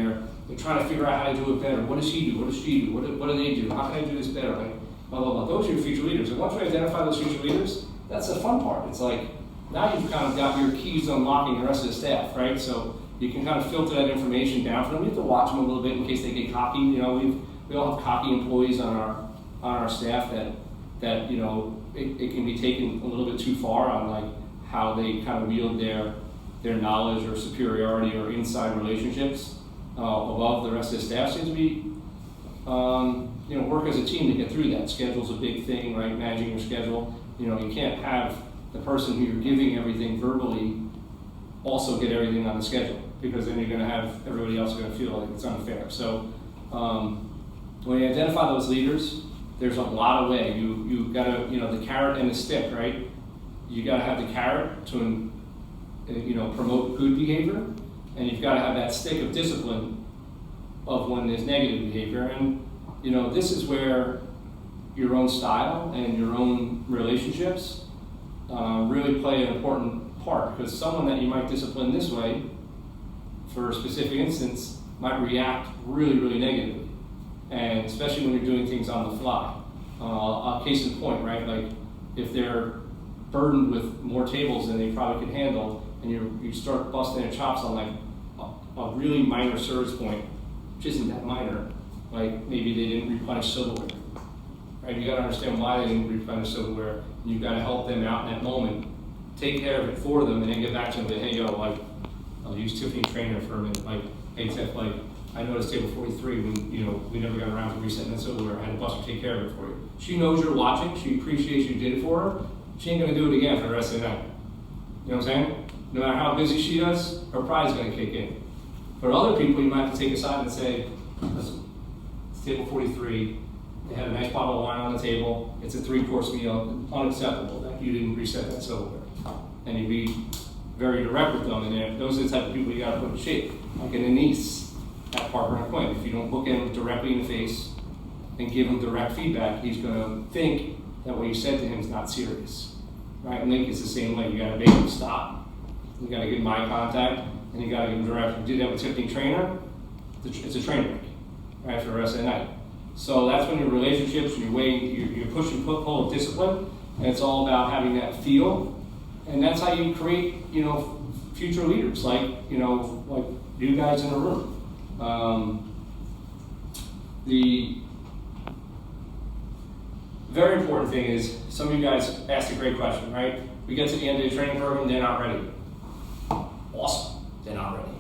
they're trying to figure out how to do it better. What does he do? What does she do? What do they do? How can I do this better? Like, blah, blah, blah. Those are your future leaders. And once you identify those future leaders, that's the fun part. It's like, now you've kind of got your keys to unlocking the rest of the staff, right? So you can kind of filter that information down for them. You have to watch them a little bit in case they get cocky. We all have cocky employees on our staff that it can be taken a little bit too far on like how they kind of wield their knowledge or superiority or inside relationships above the rest of the staff. Seems to be work as a team to get through that. Schedule's a big thing, right? Managing your schedule. You can't have the person who you're giving everything verbally also get everything on the schedule, because then you're going to have everybody else going to feel like it's unfair. So when you identify those leaders, there's a lot of way. You got to, the carrot and the stick, right? You got to have the carrot to promote good behavior, and you've got to have that stick of discipline of when there's negative behavior. And this is where your own style and your own relationships really play an important part, because someone that you might discipline this way for a specific instance might react really, really negatively, and especially when you're doing things on the fly. Case in point, right? Like if they're burdened with more tables than they probably can handle, and you start busting their chops on like a really minor service point, which isn't that minor, like maybe they didn't replenish silverware, right? You got to understand why they didn't replenish silverware. You got to help them out in that moment, take care of it for them, and then get back to them. But hey, I'll use Tiffany Trainer for a minute. Like, hey Tiff, like I noticed table 43 when we never got around to resetting that silverware. I had to bust her take care of it for you. She knows you're watching. She appreciates you did it for her. She ain't gonna do it again for the rest of the night. You know what I'm saying? No matter how busy she does, her pride's gonna kick in. For other people, you might have to take aside and say, listen, it's table 43. They had a nice bottle of wine on the table. It's a 3-course meal. Unacceptable. Like, you didn't reset that cylinder. And you be very direct with them, and those are the type of people you gotta put in shape. Like an Anise at Parker and Quinn, if you don't look at him directly in the face and give him direct feedback, he's gonna think that what you said to him is not serious. Right? And Link is the same way. You gotta make him stop. You gotta give him eye contact, and you gotta give him direction. Do that with Tiffany Trainer, it's a train wreck, right, for the rest of the night. So that's when your relationships, your way, your push and pull of discipline, and it's all about having that feel, and that's how you create, future leaders, like you guys in the room. The very important thing is, some of you guys asked a great question, right? We get to the end of the training program, they're not ready. Awesome, they're not ready.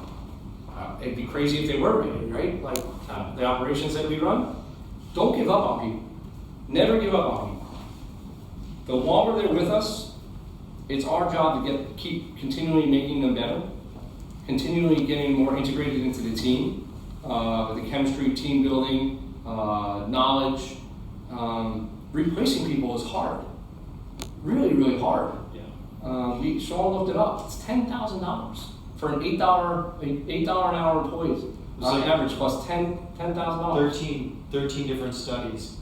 It'd be crazy if they were ready, right? Like the operations that we run, don't give up on people. Never give up on people. The longer they're with us, it's our job to keep continually making them better, continually getting more integrated into the team, the chemistry, team building, knowledge. Replacing people is hard, really, really hard. Yeah. Sean looked it up. It's $10,000 for an $8 an hour employee. On average, costs $10,000. 13 different studies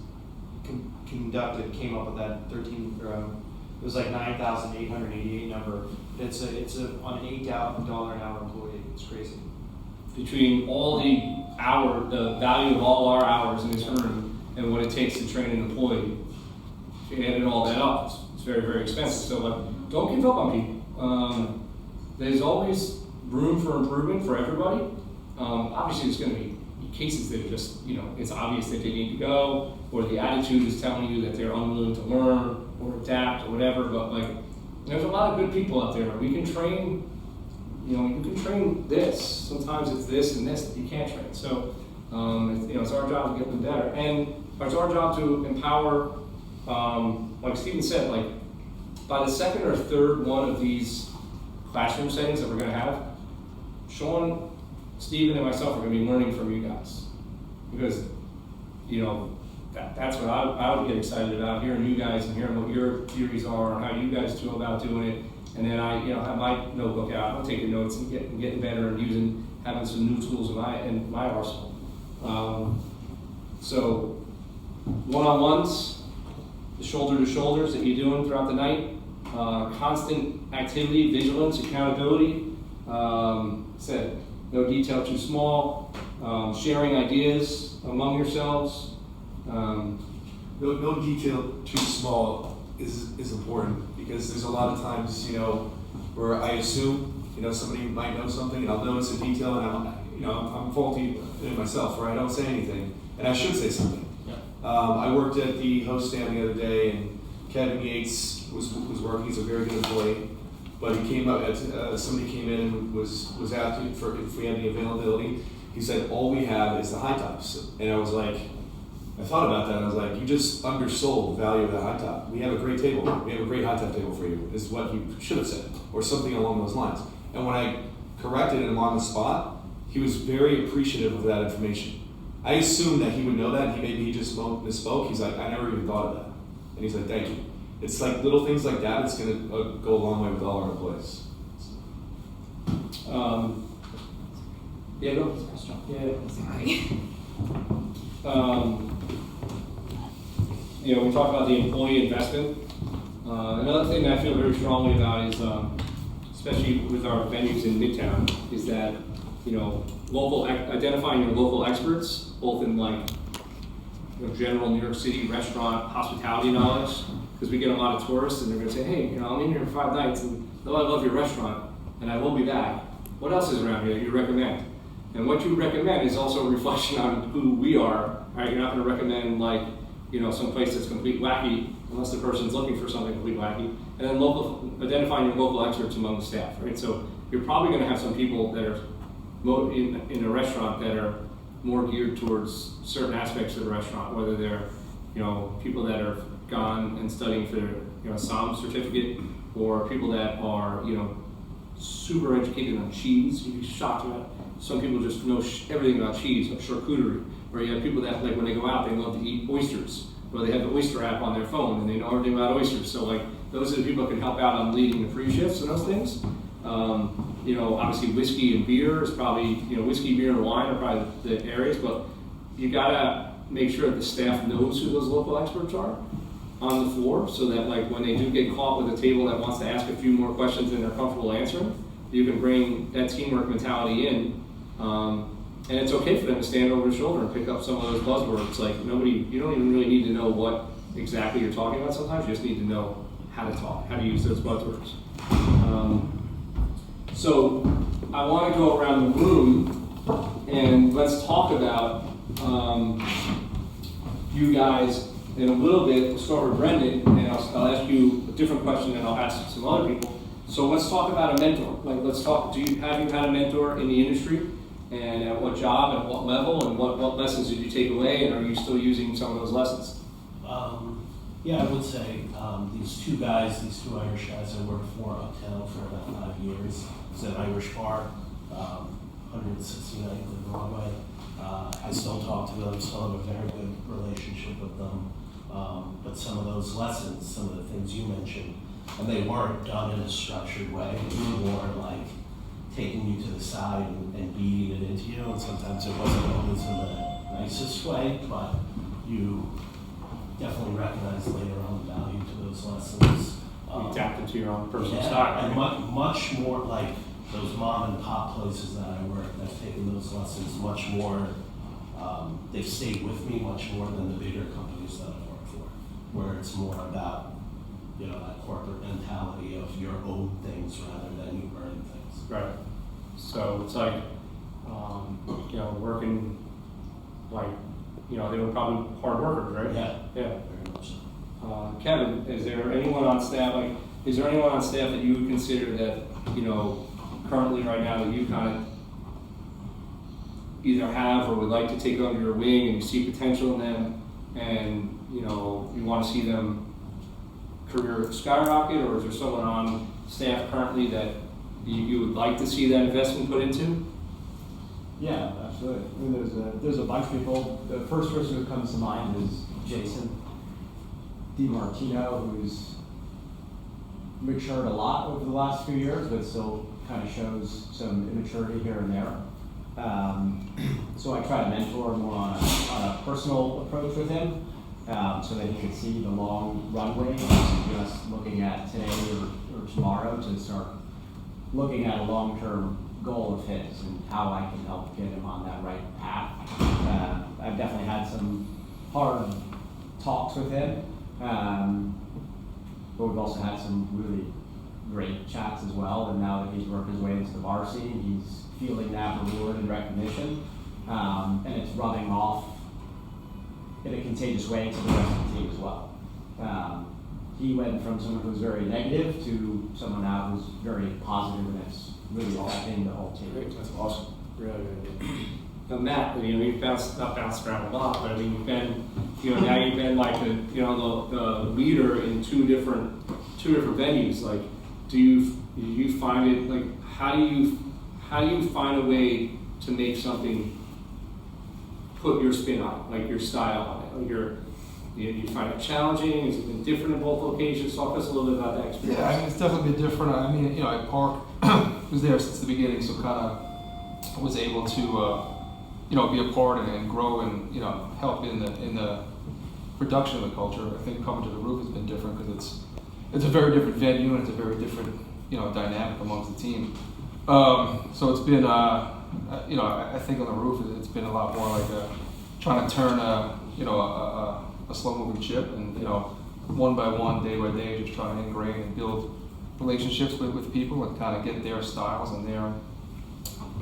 conducted came up with that 13. It was like 9,888 number. It's on an $8 an hour employee. It's crazy. Between all the value of all our hours in this room and what it takes to train an employee, if you added all that up, it's very, very expensive. So don't give up on people. There's always room for improvement for everybody. Obviously, there's going to be cases that are just, it's obvious that they need to go, or the attitude is telling you that they're unwilling to learn or adapt or whatever. But there's a lot of good people out there. We can train. You can train this. Sometimes it's this and this that you can't train. So, it's our job to get them better, and it's our job to empower. Like Stephen said, by the second or third one of these classroom settings that we're going to have, Sean, Stephen, and myself are going to be learning from you guys, because that's what I would get excited about, hearing you guys and hearing what your theories are and how you guys feel about doing it. And then I have my notebook out. I'm taking notes and getting better and having some new tools in my arsenal. So one-on-ones, the shoulder-to-shoulders that you're doing throughout the night, constant activity, vigilance, accountability. Said no detail too small. Sharing ideas among yourselves. No detail too small is important, because there's a lot of times, where I assume, somebody might know something, and I'll notice a detail, and I'm faulty in myself, where I don't say anything, and I should say something. Yeah. I worked at the host stand the other day, and Kevin Yates was working. He's a very good employee, but he came up. Somebody came in and was asking for if we had any availability. He said, "All we have is the high tops," and I was like, I thought about that, and I was like, you just undersold the value of the high top. We have a great table. We have a great high top table for you, is what he should have said, or something along those lines. And when I corrected him on the spot, he was very appreciative of that information. I assumed that he would know that. Maybe he just misspoke. He's like, I never even thought of that. And he's like, thank you. It's like little things like that. It's going to go a long way with all our employees. Yeah, go. Yeah. We talked about the employee investment. Another thing that I feel very strongly about is, especially with our venues in Midtown, is that identifying your local experts, both in general New York City restaurant hospitality knowledge, because we get a lot of tourists and they're going to say, hey, I'm in here for 5 nights and though I love your restaurant and I will be back, what else is around here that you recommend? And what you recommend is also a reflection on who we are. Right? You're not going to recommend some place that's complete wacky unless the person's looking for something complete wacky. And then identifying your local experts among the staff. Right? So you're probably going to have some people that are in a restaurant that are more geared towards certain aspects of the restaurant, whether they're people that are gone and studying for their SOM certificate, or people that are super educated on cheese. You'd be shocked about some people just know everything about cheese, like charcuterie. Or you have people that when they go out, they love to eat oysters, or they have the oyster app on their phone and they know everything about oysters. So those are the people that can help out on leading the pre-shifts and those things. You know, obviously whiskey and beer is probably, you know, whiskey, beer, and wine are probably the areas, but you gotta make sure that the staff knows who those local experts are on the floor, so that like when they do get caught with a table that wants to ask a few more questions than they're comfortable answering, you can bring that teamwork mentality in. And it's okay for them to stand over your shoulder and pick up some of those buzzwords. Like you don't even really need to know what exactly you're talking about sometimes, you just need to know how to talk, how to use those buzzwords. So I want to go around the room and let's talk about you guys in a little bit. We'll start with Brendan, and I'll ask you a different question, and I'll ask some other people. So let's talk about a mentor. Like, let's talk. Have you had a mentor in the industry, and at what job, and what level, and what lessons did you take away, and are you still using some of those lessons? Yeah, I would say these two Irish guys I worked for uptown for about 5 years. It's an Irish bar, 169th and Broadway. I still talk to them, still have a very good relationship with them. But some of those lessons, some of the things you mentioned, and they weren't done in a structured way. It was more like taking you to the side and beating it into you. And sometimes it wasn't always in the nicest way, but you definitely recognize later on the value to those lessons. You tapped into your own personal Yeah, style. and much more like those mom and pop places that I worked. I've taken those lessons much more. They've stayed with me much more than the bigger companies that I've worked for, where it's more about, you know, that corporate mentality of your own things rather than you earn things. Right. So it's like, you know, working like, you know, they were probably hard workers, right? Yeah. Yeah. Very much so. Kevin, is there anyone on staff that you would consider that, you know, currently right now that you kind of either have or would like to take under your wing and you see potential in them and, you know, you want to see them career skyrocket, or is there someone on staff currently that you would like to see that investment put into? Yeah, absolutely. I mean, there's a bunch of people. The first person who comes to mind is Jason DiMartino, who's matured a lot over the last few years, but still kind of shows some immaturity here and there. So I try to mentor more on a personal approach with him, so that he can see the long runway, just looking at today or tomorrow, to start looking at a long-term goal of his and how I can help get him on that right path. I've definitely had some hard talks with him, but we've also had some really great chats as well. And now that he's worked his way into the varsity, he's feeling that reward and recognition, and it's rubbing off in a contagious way to the rest of the team as well. He went from someone who's very negative to someone now who's very positive, and it's really affecting the whole team. Great, that's awesome. Really, really good. Now, Matt, you know, you've not bounced around a lot, but I mean, you've been, you know, now you've been like the leader in two different venues. Like, do you find it, like, how do you find a way to make something, put your spin on it, like your style on it? Like you find it challenging? Has it been different in both locations? Talk to us a little bit about that experience. Yeah, I mean, it's definitely been different. I mean, you know, at Park, was there since the beginning, so kind of was able to, you know, be a part and grow and, you know, help in the production of the culture. I think coming to the Roof has been different because it's a very different venue and it's a very different, you know, dynamic amongst the team. So it's been, you know, I think on the Roof it's been a lot more like trying to turn a slow-moving ship, and, you know, one by one, day by day, just trying to ingrain and build relationships with people and kind of get their styles and their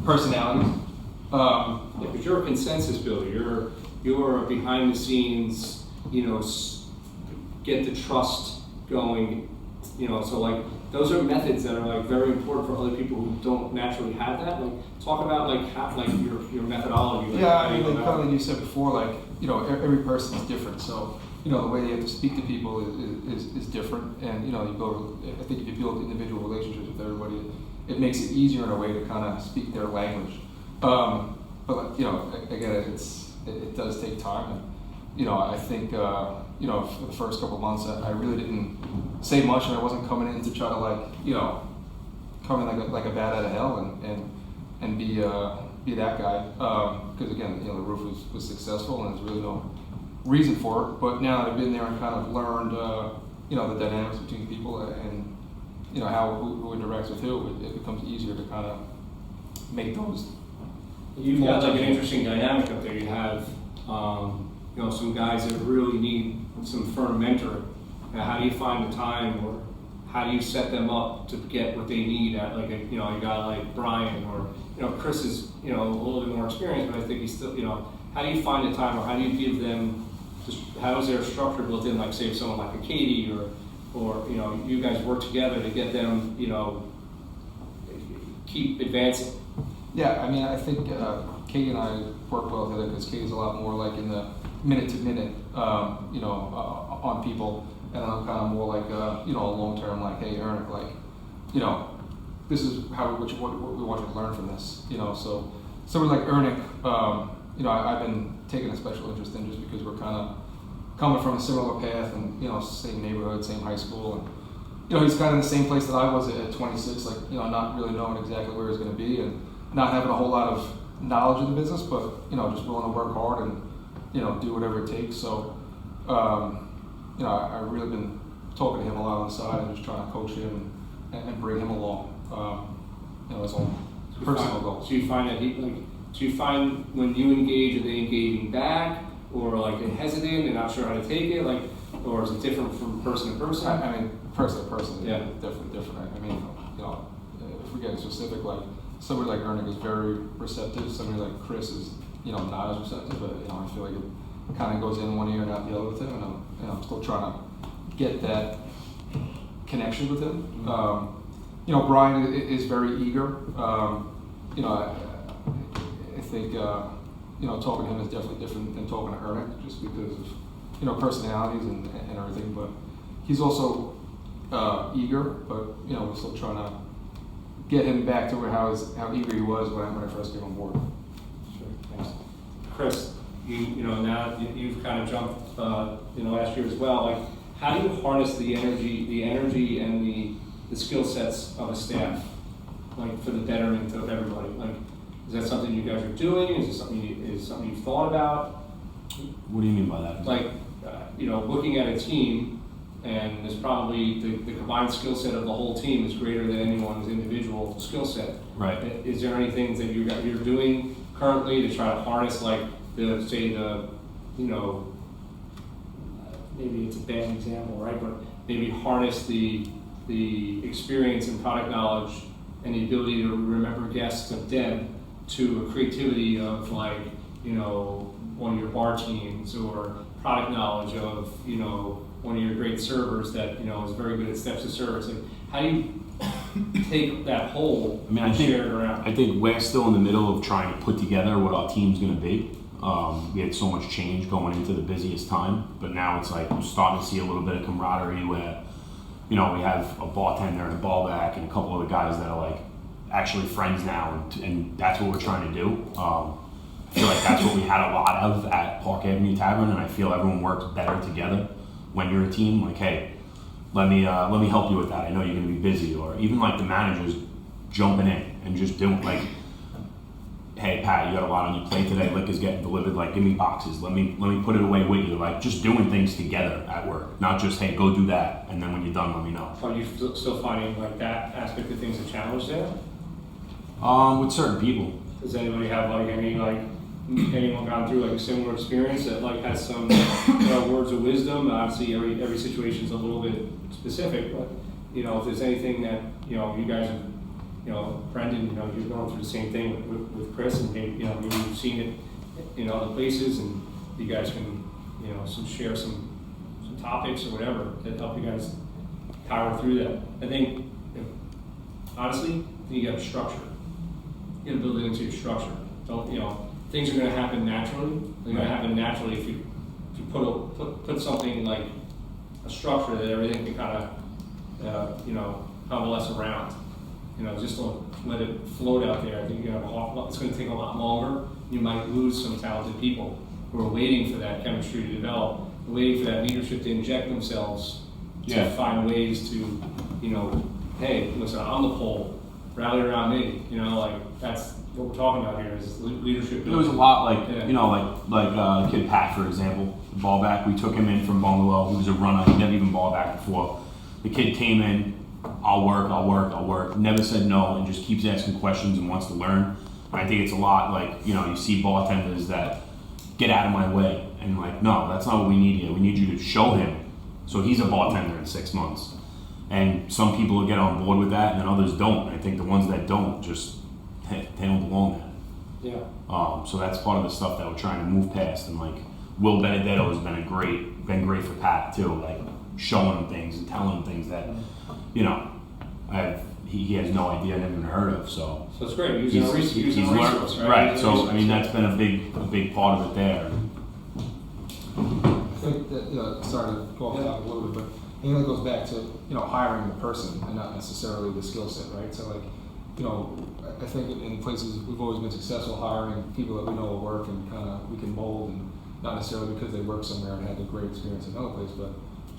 personalities. Yeah, but you're a consensus builder. You're a behind the scenes, you know, get the trust going, you know, so like those are methods that are like very important for other people who don't naturally have that. Like, talk about like how, like your methodology. Like, yeah, I mean, like, kind of like you said before, like, you know, every person is different. So, you know, the way they have to speak to people is different. And, you know, I think if you build individual relationships with everybody, it makes it easier in a way to kind of speak their language. But, you know, again, it does take time. And, you know, I think, you know, for the first couple of months, I really didn't say much, and I wasn't coming in to try to like, you know, come in like a bat out of hell and be that guy. Because again, you know, the roof was successful, and there's really no reason for it. But now that I've been there and kind of learned, you know, the dynamics between people and you know how who interacts with who, it becomes easier to kind of make those. You've got like an interesting dynamic up there. You have, you know, some guys that really need some firm mentoring. Now, how do you find the time, or how do you set them up to get what they need at like you know, a guy like Brian, or you know, Chris is, you know, a little bit more experienced, but I think he's still, you know, how do you find the time, or how do you give them, just how is there a structure built in, like say someone like a Katie, or you know, you guys work together to get them, you know, keep advancing? Yeah, I mean, I think Katie and I work well together because Katie's a lot more like in the minute to minute, you know, on people, and I'm kind of more like, you know, a long term, like, hey, Ernick, like, you know, this is how what we want you to learn from this, you know. So someone like Ernick, you know, I've been taking a special interest in just because we're kind of coming from a similar path, and you know, same neighborhood, same high school, and you know, he's kind of in the same place that I was at 26, like, you know, not really knowing exactly where he's going to be, and not having a whole lot of knowledge of the business, but you know, just willing to work hard and you know, do whatever it takes. So, you know, I've really been talking to him a lot on the side and just trying to coach him and bring him along. You know, his own personal goals. So you find that do you find when you engage, are they engaging back, or like they hesitant and not sure how to take it, like, or is it different from person to person? I mean, person to person, yeah, definitely different. I mean, you know, if we get specific, like somebody like Ernick is very receptive. Somebody like Chris is, you know, not as receptive. But you know, I feel like it kind of goes in one ear and out the other with him, and I'm still trying to get that connection with him. Mm-hmm. You know, Brian is very eager. You know, I think you know, talking to him is definitely different than talking to Ernick, just because of you know, personalities and everything. But he's also eager, but you know, we're still trying to get him back to where how eager he was when I first came on board. Sure, thanks. Chris, you know, now you've kind of jumped, you know, last year as well. Like, how do you harness the energy and the skill sets of a staff, like for the betterment of everybody? Like, is that something you guys are doing? Is it something you've thought about? What do you mean by that? Like, you know, looking at a team, and there's probably the combined skill set of the whole team is greater than anyone's individual skill set. Right. Is there anything that you're doing currently to try to harness, like you know, maybe it's a bad example, right? But maybe harness the experience and product knowledge and the ability to remember guests of Deb to a creativity of, like, you know, one of your bar teams, or product knowledge of, you know, one of your great servers that, you know, is very good at steps of service. Like, how do you take that whole and share it around? I think we're still in the middle of trying to put together what our team's going to be. We had so much change going into the busiest time, but now it's like we're starting to see a little bit of camaraderie where, you know, we have a bartender and a ballback and a couple of the guys that are like actually friends now, and that's what we're trying to do. I feel like that's what we had a lot of at Park Avenue Tavern, and I feel everyone works better together when you're a team. Like, hey, let me help you with that. I know you're going to be busy, or even like the managers jumping in and just doing, like, hey Pat, you got a lot on your plate today. Liquor's getting delivered. Like, give me boxes. Let me put it away with you. Like, just doing things together at work, not just, hey, go do that, and then when you're done, let me know. Are you still finding like that aspect of things a challenge there? With certain people. Does anybody have like anyone gone through like a similar experience that like has some, you know, words of wisdom? Obviously, every situation is a little bit specific, but you know, if there's anything that, you know, you guys have, you know, Brendan, you know, you're going through the same thing with Chris, and you know, maybe you've seen it in other places, and you guys can, you know, share some topics or whatever that help you guys power through that. I think, honestly, you got a structure. You got to build it into your structure. Don't, you know, things are going to happen naturally. They're going to happen naturally if you put something like a structure that everything can kind of, you know, coalesce around. You know, just don't let it float out there. I think you're gonna it's going to take a lot longer. You might lose some talented people who are waiting for that chemistry to develop, waiting for that leadership to inject themselves to Yeah. find ways to, hey, listen, I'm the pole, rally around me. That's what we're talking about here is leadership. It was a lot like, Yeah. like kid Pat, for example, the ball back. We took him in from Bungalow. He was a runner. He never even ball back before. The kid came in, I'll work. Never said no and just keeps asking questions and wants to learn. I think it's a lot like, you see bartenders that get out of my way and like, no, that's not what we need here. We need you to show him. So he's a bartender in 6 months. And some people will get on board with that and then others don't. I think the ones that don't just, they don't belong there. Yeah. So that's part of the stuff that we're trying to move past. And like Will Benedetto has been great for Pat too, like showing him things and telling him things that, he has no idea, never even heard of. So it's great. Using a resource, right? Right. Using a So I mean, that's been a big part of it there. I think that, sorry to go off topic a little bit, but I think that goes back to, hiring the person and not necessarily the skill set, right? So like, I think in places we've always been successful hiring people that we know will work and we can mold, and not necessarily because they work somewhere and had a great experience in another place, but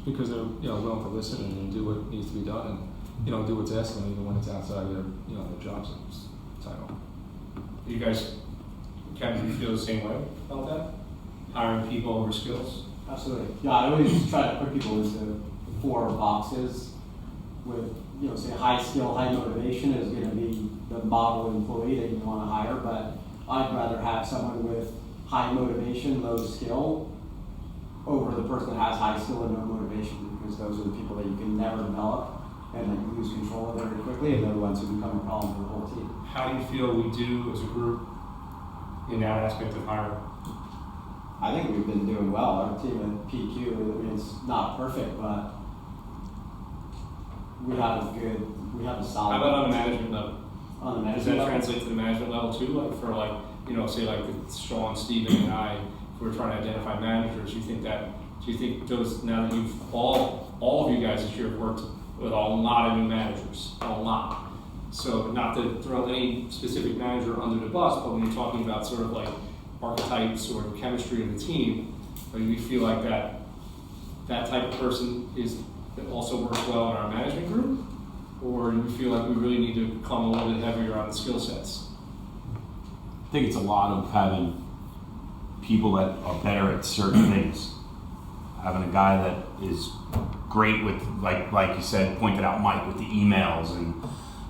because they're, willing to listen and do what needs to be done and, do what's asked of them even when it's outside their, their job title. You guys, Kevin, do you feel the same way about that? Hiring people over skills? Absolutely. Yeah, I always try to put people into 4 boxes with, say high skill, high motivation is going to be the model employee that you want to hire, but I'd rather have someone with high motivation, low skill over the person that has high skill and no motivation, because those are the people that you can never develop and that you lose control of very quickly, and they're the ones who become a problem for the whole team. How do you feel we do as a group in that aspect of hiring? I think we've been doing well. Our team at PQ, it's not perfect, but we have a solid. How about on the management level? On the Does management that level? translate to the management level too? Like for say like with Sean, Steven, and I, if we're trying to identify managers, do you think those, now that you've all of you guys this year have worked with a lot of new managers, a lot. So not to throw any specific manager under the bus, but when you're talking about sort of like archetypes or chemistry of the team, do you feel like that type of person also works well in our management group? Or do you feel like we really need to come a little bit heavier on the skill sets? I think it's a lot of having people that are better at certain things. Having a guy that is great with, like you said, pointed out Mike, with the emails and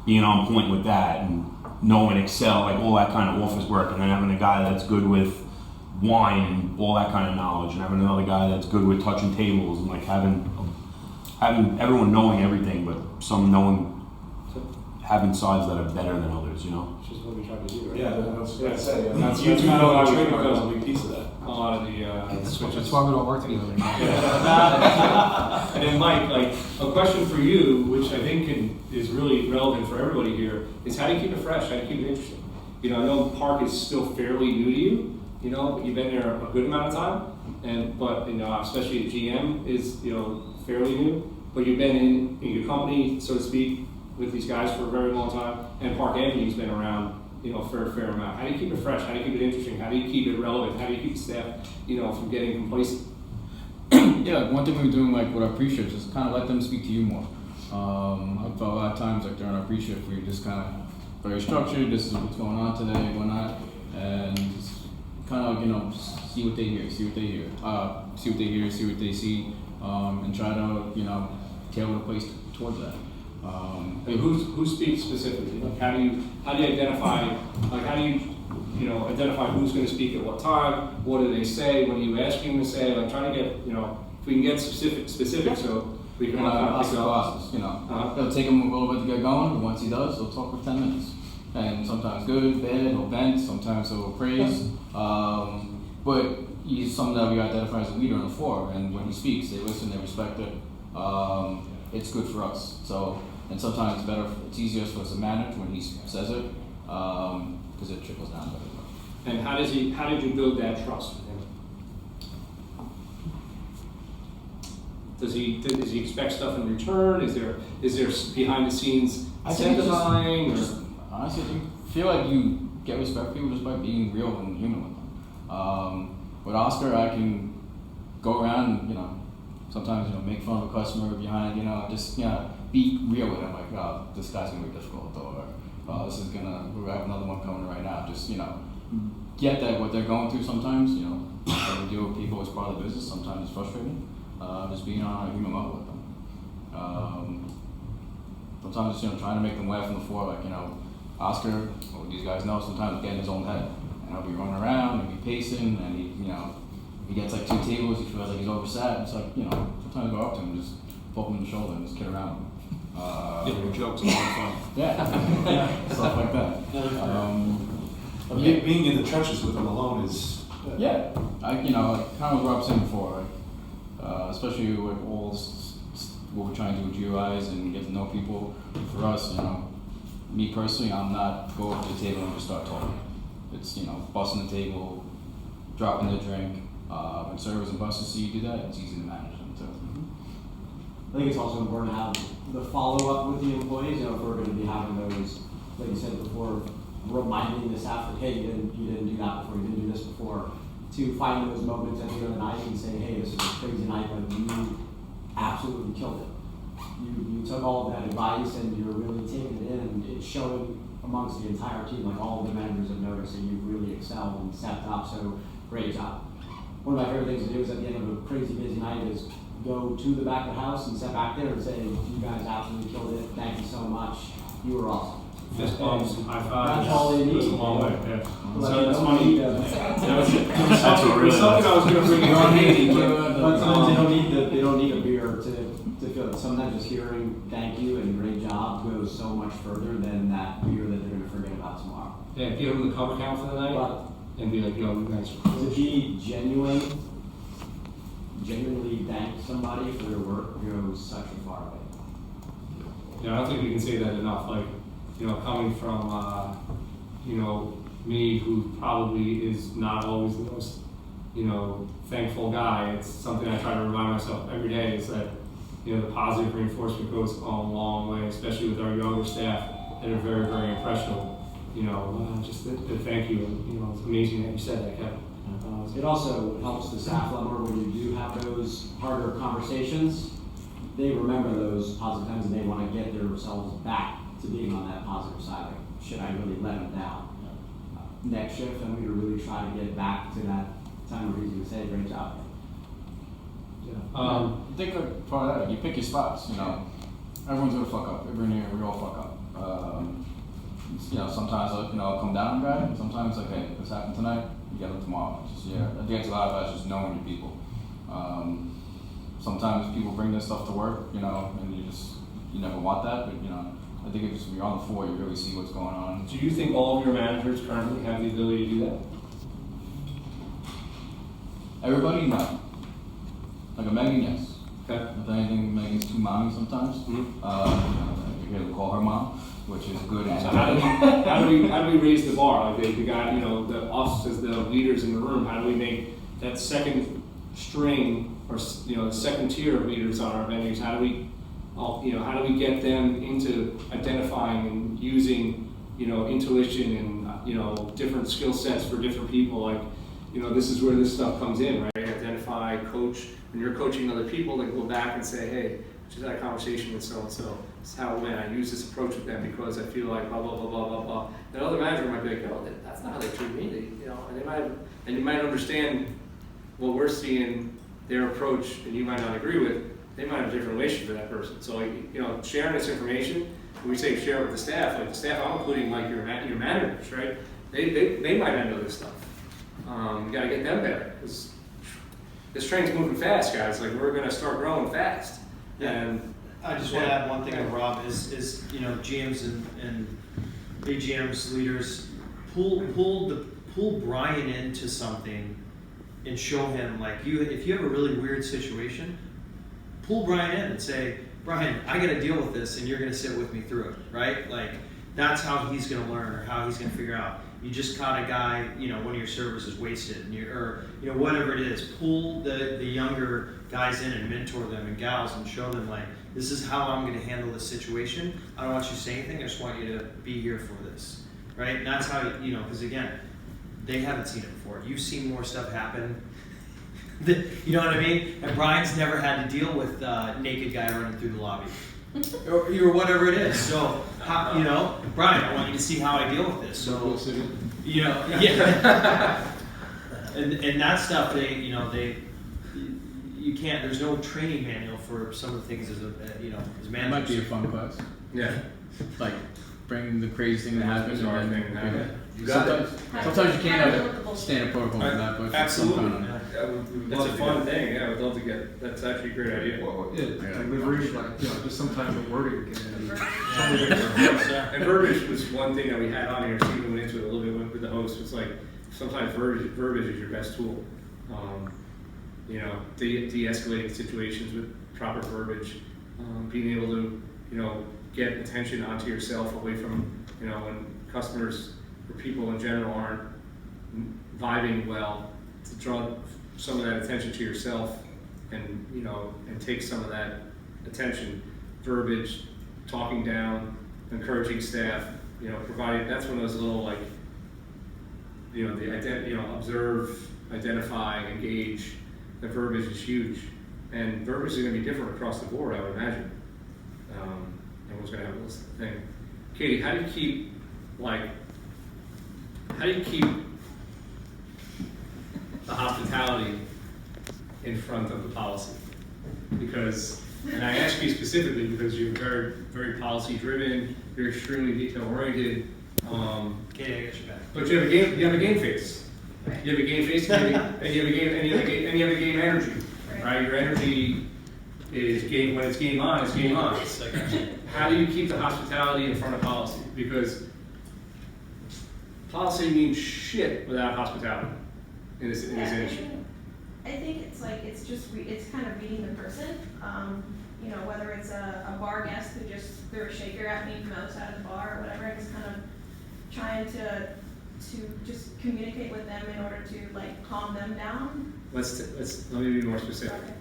being on point with that and knowing Excel, like all that kind of office work, and then having a guy that's good with wine and all that kind of knowledge, and having another guy that's good with touching tables, and like having everyone knowing everything, but some having sides that are better than others, Which is what we try to do, right? Yeah, I was going to say, And that's you kind do of know why the we trademark put is a big piece of that. a lot of the switches. That's why we don't work together anymore. And then Mike, like a question for you, which I think is really relevant for everybody here, is how do you keep it fresh? How do you keep it interesting? I know Park is still fairly new to you, but you've been there a good amount of time, but especially at GM is fairly new, but you've been in your company, so to speak, with these guys for a very long time, and Park Avenue's been around for a fair amount. How do you keep it fresh? How do you keep it interesting? How do you keep it relevant? How do you keep staff, from getting complacent? Yeah, one thing we're doing, like what I appreciate, is just kind of let them speak to you more. I felt a lot of times like during our pre-shift where you're just kind of very structured, this is what's going on today, whatnot, and just kind of see what they hear, see what they see, and try to tailor the place towards that. And who speaks specifically? Like how do you identify? Like how do you identify who's going to speak at what time? What do they say? What are you asking them to say? Like trying to get if we can get specific so we can ask the bosses. It'll take him a little bit to get going, but once he does, he'll talk for 10 minutes. And sometimes good, bad, he'll vent, sometimes he'll praise. But he's something that we identify as a leader on the floor, and when he speaks, they listen, they respect it. It's good for us. And sometimes it's easier for us to manage when he says it, because it trickles down better. And how did you build that trust with him? Does he expect stuff in return? Is there behind the scenes incentivizing? Honestly, I feel like you get respect for people just by being real and human with them. With Oscar, I can go around and, sometimes, make fun of a customer behind, just, be real with them. Like, oh, this guy's gonna be difficult, or oh, we have another one coming right now. Just, get that what they're going through sometimes, when we deal with people as part of the business, sometimes it's frustrating. Just being on a human level with them. Sometimes just, trying to make them laugh on the floor, like, Oscar, well, these guys know sometimes get in his own head. And he'll be running around and be pacing, and if he gets like 2 tables, he feels like he's oversat. It's like, sometimes go up to him and just poke him in the shoulder and just kid around him. Your jokes are a lot of fun. Yeah, stuff like that. Being in the trenches with them alone is. Yeah, kind of what Rob said before, especially with all what we're trying to do with GUIs and get to know people. For us, me personally, I'm not go up to the table and just start talking. It's, busting the table, dropping the drink. When servers and busters see you do that, it's easy to manage them too. I think it's also important to have the follow-up with the employees. If we're going to be having those, like you said before, reminding the staff, like, hey, you didn't do that before, you didn't do this before, to find those moments at the end of the night and say, hey, this is a crazy night, but you absolutely killed it. You took all of that advice and you're really taking it in, and it's showing amongst the entire team, like all of the managers have noticed that you've really excelled and stepped up, so great job. One of my favorite things to do is at the end of a crazy busy night is go to the back of the house and sit back there and say, you guys absolutely killed it, thank you so much, you were awesome. Fist bumps, high fives. That's all they need. Goes a long way, yeah. But So you that's don't funny. need That was something I was going to bring you on meeting, but sometimes they don't need a beer to feel it. Sometimes just hearing thank you and great job goes so much further than that beer that they're going to forget about tomorrow. Yeah, give them the cover count for the night But and be like, yo, you guys. to be genuinely thank somebody for their work goes such a far way. Yeah, I don't think we can say that enough. Like, coming from, me, who probably is not always the most, thankful guy. It's something I try to remind myself every day is that, the positive reinforcement goes a long way, especially with our younger staff that are very, very impressionable. Just to thank you. And, it's amazing that you said that, Kevin. It also helps the staff level when you do have those harder conversations. They remember those positive times and they want to get themselves back to being on that positive side. Like, should I really let them down? Next shift, I'm going to really try to get back to that time where he's going to say, great job. Yeah. I think like part of that, you pick your spots, everyone's gonna fuck up. Everyone here, we all fuck up. Sometimes I'll come down and grab it, and sometimes like, hey, this happened tonight, you get it tomorrow. Just, I think it's a lot of that, just knowing your people. Sometimes people bring their stuff to work, and you never want that, but I think if you're on the floor, you really see what's going on. Do you think all of your managers currently have the ability to do that? Everybody, no. Like a Megan, yes. Okay. If anything, Megan's too mommy sometimes. You hear them call her mom, which is good. So how do we raise the bar? Like the guy, the officers, the leaders in the room. How do we make that second string or the second tier of leaders on our venues? How do we get them into identifying and using intuition and different skill sets for different people? Like this is where this stuff comes in, right? Identify, coach. When you're coaching other people, they go back and say, hey, I just had a conversation with so-and-so. This is how it went. I use this approach with them because I feel like blah, blah, blah, blah, blah, blah. The other manager might be like, oh, that's not how they treat me. And you might understand what we're seeing, their approach, and you might not agree with. They might have a different relationship with that person. So, sharing this information, when we say share it with the staff, like the staff, I'm including like your managers, right? They might not know this stuff. You got to get them better because this train's moving fast, guys. Like we're gonna start growing fast. Yeah. And I just want to add one thing to Rob is GMs and AGMs leaders pull Brian into something and show him like if you have a really weird situation, pull Brian in and say, Brian, I got to deal with this and you're going to sit with me through it, right? Like that's how he's going to learn or how he's going to figure out. You just caught a guy, one of your servers is wasted, and whatever it is. Pull the younger guys in and mentor them and gals and show them like, this is how I'm going to handle this situation. I don't want you to say anything. I just want you to be here for this, right? And that's how because again, they haven't seen it before. You've seen more stuff happen You know what I mean? And Brian's never had to deal with naked guy running through the lobby. or whatever it is. So, how, you know, Brian, I want you to see how I deal with this. So, you know, yeah. and that stuff, you can't, there's no training manual for some of the things as a, as That managers. might be a fun class. Yeah. Like, bring the crazy thing that happens. Bizarre and then- thing that happens. You got it. Sometimes you can't Have have standard protocol for that, but Absolutely. some kind of- Yeah, we'd That's love a to fun do that. thing, yeah, I would love to get, that's actually a great idea. Well, yeah, Yeah. delivery, like, just sometimes the wording can be. And verbiage was one thing that we had on here, Stephen went into it a little bit with the host, it's like, sometimes verbiage is your best tool. De-escalating situations with proper verbiage, being able to, get attention onto yourself away from, when customers or people in general aren't vibing well, to draw some of that attention to yourself and, and take some of that attention, verbiage, talking down, encouraging staff, providing, that's one of those little like, observe, identify, engage, the verbiage is huge. And verbiage is gonna be different across the board, I would imagine. Everyone's gonna have this thing. Katie, how do you keep the hospitality in front of the policy? Because, and I ask you specifically because you're very, very policy driven, you're extremely detail oriented, Katie, I got your back. but you have a game face. You have a game face and you have a game energy, right? Your energy is game, when it's game on, it's game on. How do you keep the hospitality in front of policy? Because policy means shit without hospitality in this industry. I think it's like, it's kind of reading the person. Whether it's a bar guest who just threw a shaker at me from outside of the bar or whatever, it's kind of trying to just communicate with them in order to like calm them down. Let me be more specific. Okay.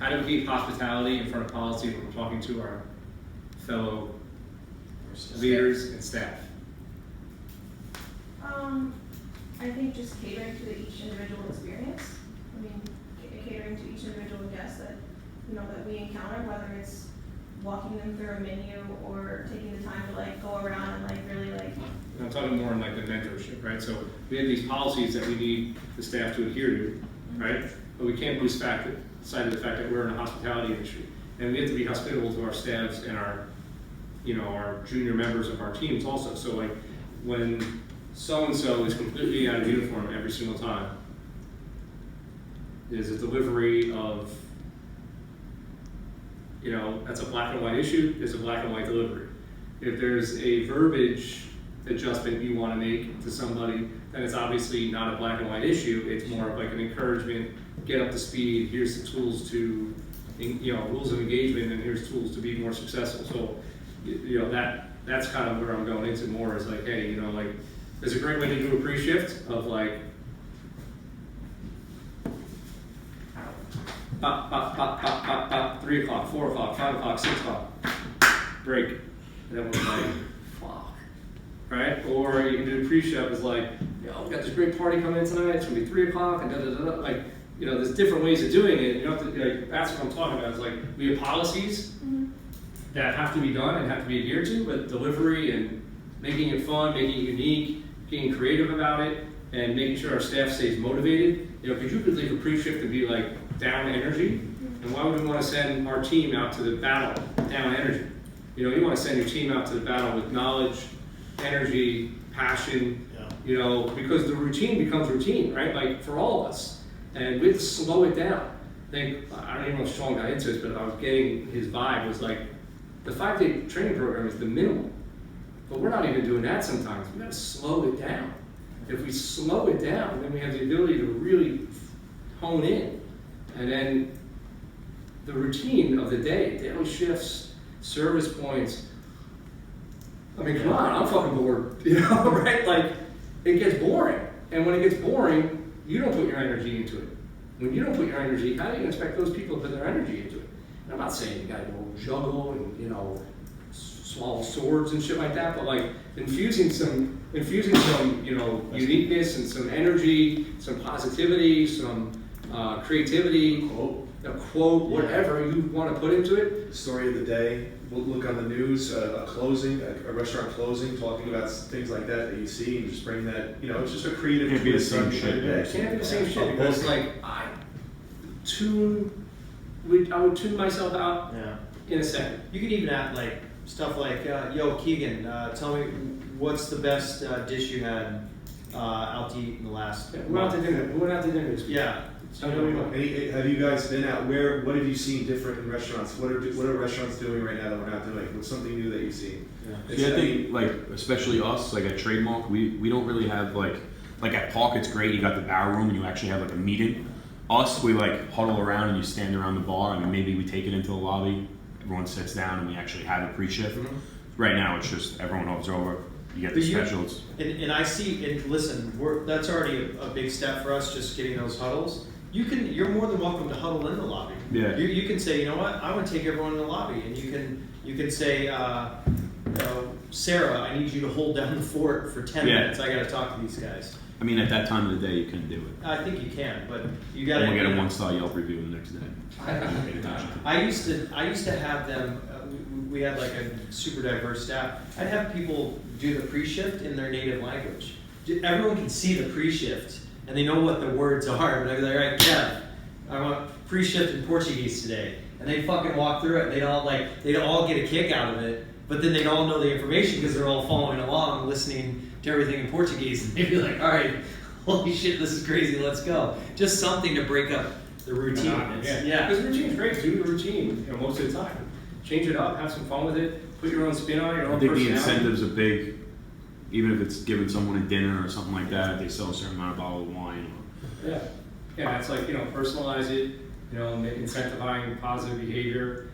How do we keep hospitality in front of policy when we're talking to our fellow leaders and staff? I think just catering to each individual experience. I mean, catering to each individual guest that we encounter, whether it's walking them through a menu or taking the time to like go around and like really like. I'm talking more in like the mentorship, right? So we have these policies that we need the staff to adhere to, right? But we can't lose sight of the fact that we're in a hospitality industry, and we have to be hospitable to our staffs and our junior members of our teams also. So like when so-and-so is completely out of uniform every single time, there's a delivery of, that's a black and white issue, there's a black and white delivery. If there's a verbiage adjustment you want to make to somebody, then it's obviously not a black and white issue, it's more of like an encouragement, get up to speed, here's the tools to, rules of engagement, and here's tools to be more successful. So, that's kind of where I'm going into more is like, hey, there's a great way to do a pre-shift of like, pop, pop, pop, pop, pop, pop, 3 o'clock, 4 o'clock, 5 o'clock, 6 o'clock, break. And then we're like, fuck, right? Or you can do a pre-shift is like, we got this great party coming in tonight, it's gonna be 3 o'clock, and da-da-da-da, like, there's different ways of doing it. You don't have to, that's what I'm talking about, is like, we have policies that have to be done and have to be adhered to, but delivery and making it fun, making it unique, being creative about it, and making sure our staff stays motivated. Because you could leave a pre-shift and be like down energy, and why would we want to send our team out to the battle down energy? You want to send your team out to the battle with knowledge, energy, passion, because the routine becomes routine, right? Like for all of us, and we have to slow it down. I don't even know if Sean got into this, but I was getting his vibe was like, the 5-day training program is the minimum, but we're not even doing that sometimes. We got to slow it down. If we slow it down, then we have the ability to really hone in. And then the routine of the day, daily shifts, service points. I mean, come on, I'm fucking bored, right? Like, it gets boring. And when it gets boring, you don't put your energy into it. When you don't put your energy, how do you expect those people to put their energy into it? And I'm not saying you gotta go juggle and, swallow swords and shit like that, but like infusing some uniqueness and some energy, some positivity, some creativity, Quote. a quote, whatever you want to put into it. Story of the day. We'll look on the news, a closing, a restaurant closing, talking about things like that you see, and just bring that. You know, it's just a creative. Can't be the twist same on shit, the yeah. day. Can't be the same shit because like I would tune myself out Yeah. in a second. You could even add like stuff like, yo, Keegan, tell me what's the best dish you had out to eat in the last We went out to dinner. We went out to dinner this week. Yeah. So, you know, Have you guys been out? What have you seen different in restaurants? What are restaurants doing right now that we're not doing? What's something new that you've seen? See, I think like especially us, like at Trademark, we don't really have like at Park it's great. You got the bar room and you actually have like a meeting. Us, we like huddle around and you stand around the bar and maybe we take it into the lobby. Everyone sits down and we actually have a pre-shift. Right now, it's just everyone holds over. You get the specials. And I see, and listen, that's already a big step for us, just getting those huddles. You're more than welcome to huddle in the lobby. Yeah. You can say, you know what, I want to take everyone in the lobby, and you can say, Sarah, I need you to hold down the fort for 10 minutes. I got to talk to these guys. I mean, at that time of the day, you couldn't do it. I think you can, but you got to. And we'll get a 1-star Yelp review the next day. I used to have them. We had like a super diverse staff. I'd have people do the pre-shift in their native language. Everyone can see the pre-shift and they know what the words are. But I'd be like, all right, Kev, I want pre-shift in Portuguese today, and they fucking walk through it. They'd all get a kick out of it, but then they'd all know the information because they're all following along, listening to everything in Portuguese, and they'd be like, all right, holy shit, this is crazy. Let's go. Just something to break up the routine. Yeah, because routine's great. Do the routine, most of the time. Change it up, have some fun with it, put your own spin on it, your own I think the personality. incentives are big, even if it's giving someone a dinner or something like that, they sell a certain amount of bottle of wine. Yeah, it's like, personalize it, incentivizing positive behavior.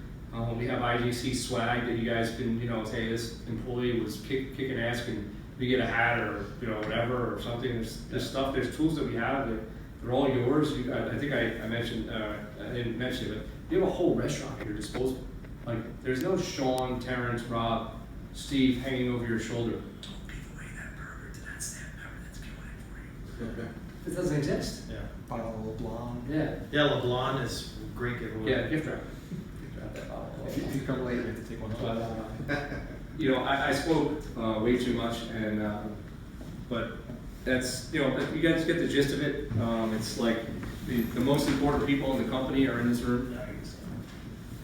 We have IGC swag that you guys can, say this employee was kicking ass, and we get a hat or, whatever or something. There's stuff, there's tools that we have that they're all yours. I think I mentioned, I didn't mention it, but you have a whole restaurant at your disposal. Like, there's no Sean, Terrence, Rob, Steve hanging over your shoulder. Don't give away that burger to that staff member that's killing it for you. It doesn't exist. Yeah. Bottle of LeBlanc. Yeah. Yeah, LeBlanc is a great giveaway. Yeah, gift wrap. Gift wrap that bottle. If you come later, we have to take one home. I spoke way too much, and but that's, you guys get the gist of it. It's like the most important people in the company are in this room.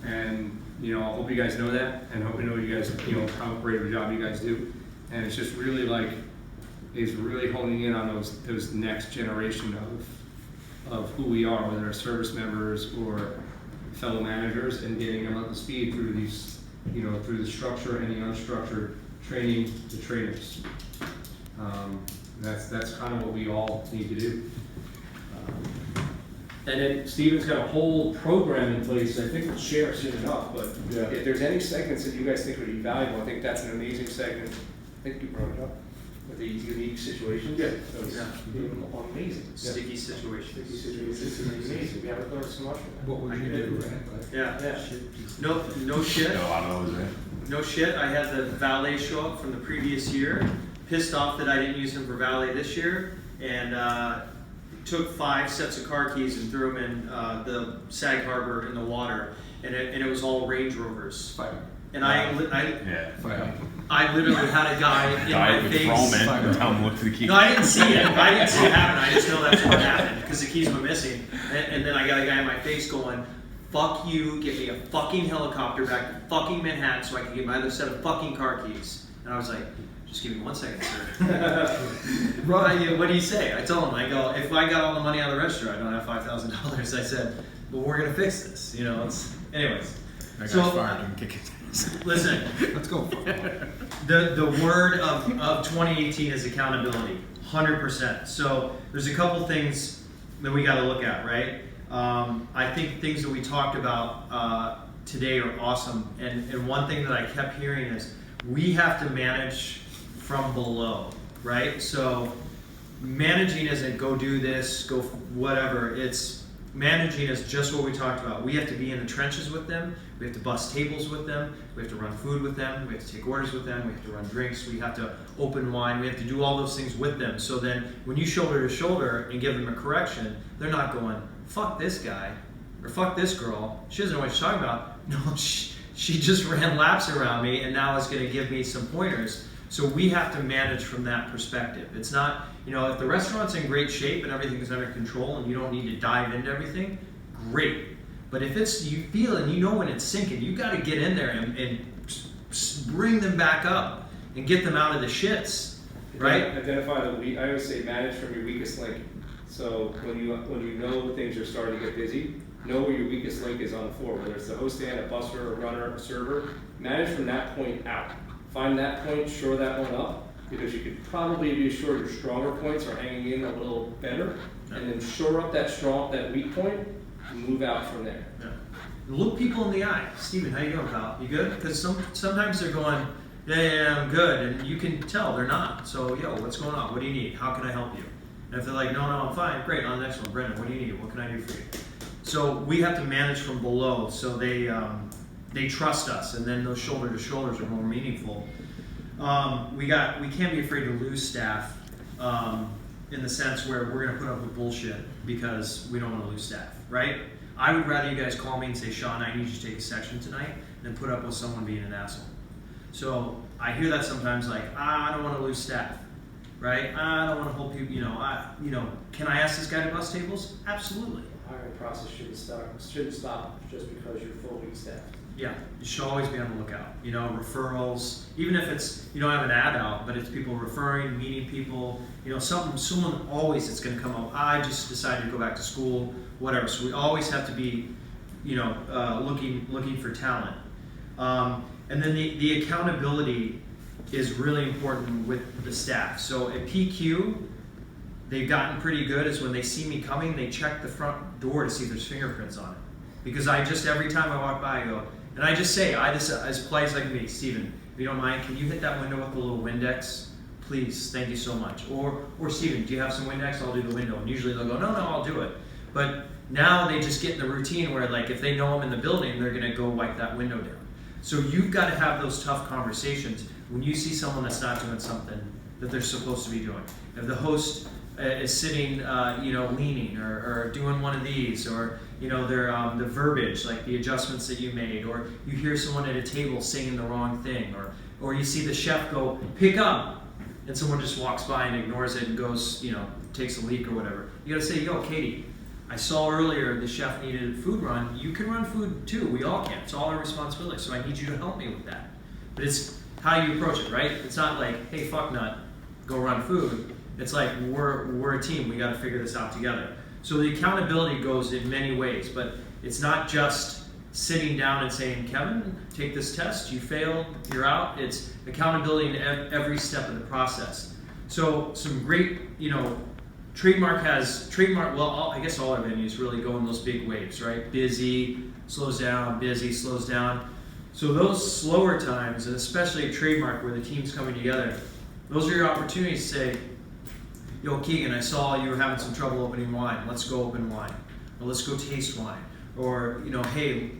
And, I hope you guys know that, and hope you guys, how great of a job you guys do. And it's just really is really honing in on those next generation of who we are, whether they're service members or fellow managers, and getting them up to speed through these, through the structure and the unstructured training the trainers. That's kind of what we all need to do. And then Steven's got a whole program in place. I think we'll share soon enough, but if there's any segments that you guys think would be valuable, I think that's an amazing segment. I think you brought it up with the unique situations. Yeah. So it's amazing. Sticky situation. Sticky situations. This is amazing. We haven't learned so much from that. What would you do, right? Yeah. No shit. Got a lot of those, right? No shit. I had the valet show up from the previous year. Pissed off that I didn't use him for valet this year, and took 5 sets of car keys and threw them in the Sag Harbor in the water, and it was all Range Rovers. Fire. And Yeah. Fire. I literally had a guy in Guy my would face. throw them in and tell him to look to the key. No, I didn't see it. I didn't see it happen. I just know that's what happened because the keys were missing. And then I got a guy in my face going, "Fuck you! Get me a fucking helicopter back to fucking Manhattan so I can get my other set of fucking car keys." And I was like, "Just give me 1 second, sir." What do you say? I told him, I go, "If I got all the money out of the register, I don't have $5,000." I said, "But we're gonna fix this." Anyways. That guy's So, fired and kick his ass. Listen. Let's go. The word of 2018 is accountability, 100%. So there's a couple things that we got to look at, right? I think things that we talked about today are awesome. And one thing that I kept hearing is we have to manage from below, right? So managing isn't go do this, go whatever. It's managing is just what we talked about. We have to be in the trenches with them. We have to bust tables with them. We have to run food with them. We have to take orders with them. We have to run drinks. We have to open wine. We have to do all those things with them. So then when you shoulder to shoulder and give them a correction, they're not going, fuck this guy, or fuck this girl, she doesn't know what she's talking about. No, she just ran laps around me and now is going to give me some pointers. So we have to manage from that perspective. It's not, if the restaurant's in great shape and everything's under control and you don't need to dive into everything, great. But if you feel and you know when it's sinking, you got to get in there and bring them back up and get them out of the shits, right? Identify I always say manage from your weakest link. So when you know things are starting to get busy, know where your weakest link is on the floor, whether it's the host stand, a busser, a runner, a server. Manage from that point out. Find that point, shore that one up, because you could probably be sure your stronger points are hanging in a little better, and then shore up that weak point and move out from there. Yeah. Look people in the eye. Steven, how you doing, pal? You good? Because sometimes they're going, yeah, I'm good, and you can tell they're not. So, what's going on? What do you need? How can I help you? And if they're like, no, I'm fine, great, on the next one. Brendan, what do you need? What can I do for you? So we have to manage from below, so they trust us, and then those shoulder to shoulders are more meaningful. We can't be afraid to lose staff in the sense where we're going to put up with bullshit because we don't want to lose staff, right? I would rather you guys call me and say, Sean, I need you to take a section tonight, than put up with someone being an asshole. So I hear that sometimes, like, I don't want to lose staff, right? I don't want to hold people, can I ask this guy to bus tables? Absolutely. Hiring process shouldn't stop just because you're fully staffed. Yeah, you should always be on the lookout. Referrals, even if it's, you don't have an ad out, but it's people referring, meeting people, someone always it's going to come up, I just decided to go back to school, whatever. So we always have to be, looking for talent. And then the accountability is really important with the staff. So at PQ, they've gotten pretty good is when they see me coming, they check the front door to see if there's fingerprints on it. Because every time I walk by, I go, and I just say, as polite as I can be, Steven, if you don't mind, can you hit that window with the little Windex? Please, thank you so much. Or Steven, do you have some Windex? I'll do the window. And usually they'll go, no, I'll do it. But now they just get in the routine where, like, if they know I'm in the building, they're gonna go wipe that window down. So you've got to have those tough conversations when you see someone that's not doing something that they're supposed to be doing. If the host is sitting, leaning or doing one of these, or they're the verbiage, like the adjustments that you made, or you hear someone at a table singing the wrong thing, or you see the chef go pick up, and someone just walks by and ignores it and goes, takes a leak or whatever. You got to say, Katie, I saw earlier the chef needed a food run. You can run food too. We all can. It's all our responsibility. So I need you to help me with that. But it's how you approach it, right? It's not like, hey, fuck nut, go run food. It's like we're a team. We got to figure this out together. So the accountability goes in many ways, but it's not just sitting down and saying, Kevin, take this test. You failed. You're out. It's accountability in every step of the process. So some great, Trademark, well, I guess all our venues really go in those big waves, right? Busy, slows down, busy, slows down. So those slower times, and especially at Trademark where the team's coming together, those are your opportunities to say, Keegan, I saw you were having some trouble opening wine. Let's go open wine. Or let's go taste wine. Or, hey,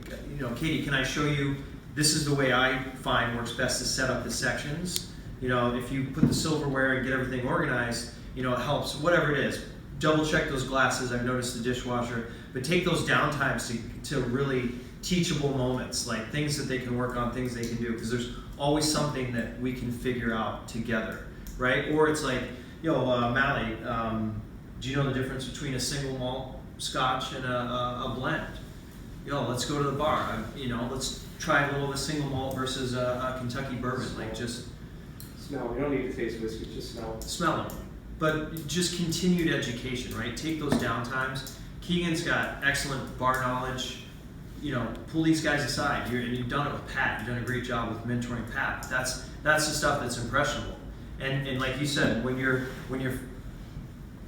Katie, can I show you, this is the way I find works best to set up the sections. If you put the silverware and get everything organized, it helps, whatever it is. Double check those glasses. I've noticed the dishwasher, but take those downtimes to really teachable moments, like things that they can work on, things they can do, because there's always something that we can figure out together, right? Or it's like, Mally, do you know the difference between a single malt scotch and a blend? Let's go to the bar. Let's try a little of a single malt versus a Kentucky bourbon. Like just smell. We don't need to taste whiskey, just smell. Smell them. But just continued education, right? Take those downtimes. Keegan's got excellent bar knowledge. Pull these guys aside. And you've done it with Pat. You've done a great job with mentoring Pat. That's the stuff that's impressionable. And like you said, when you're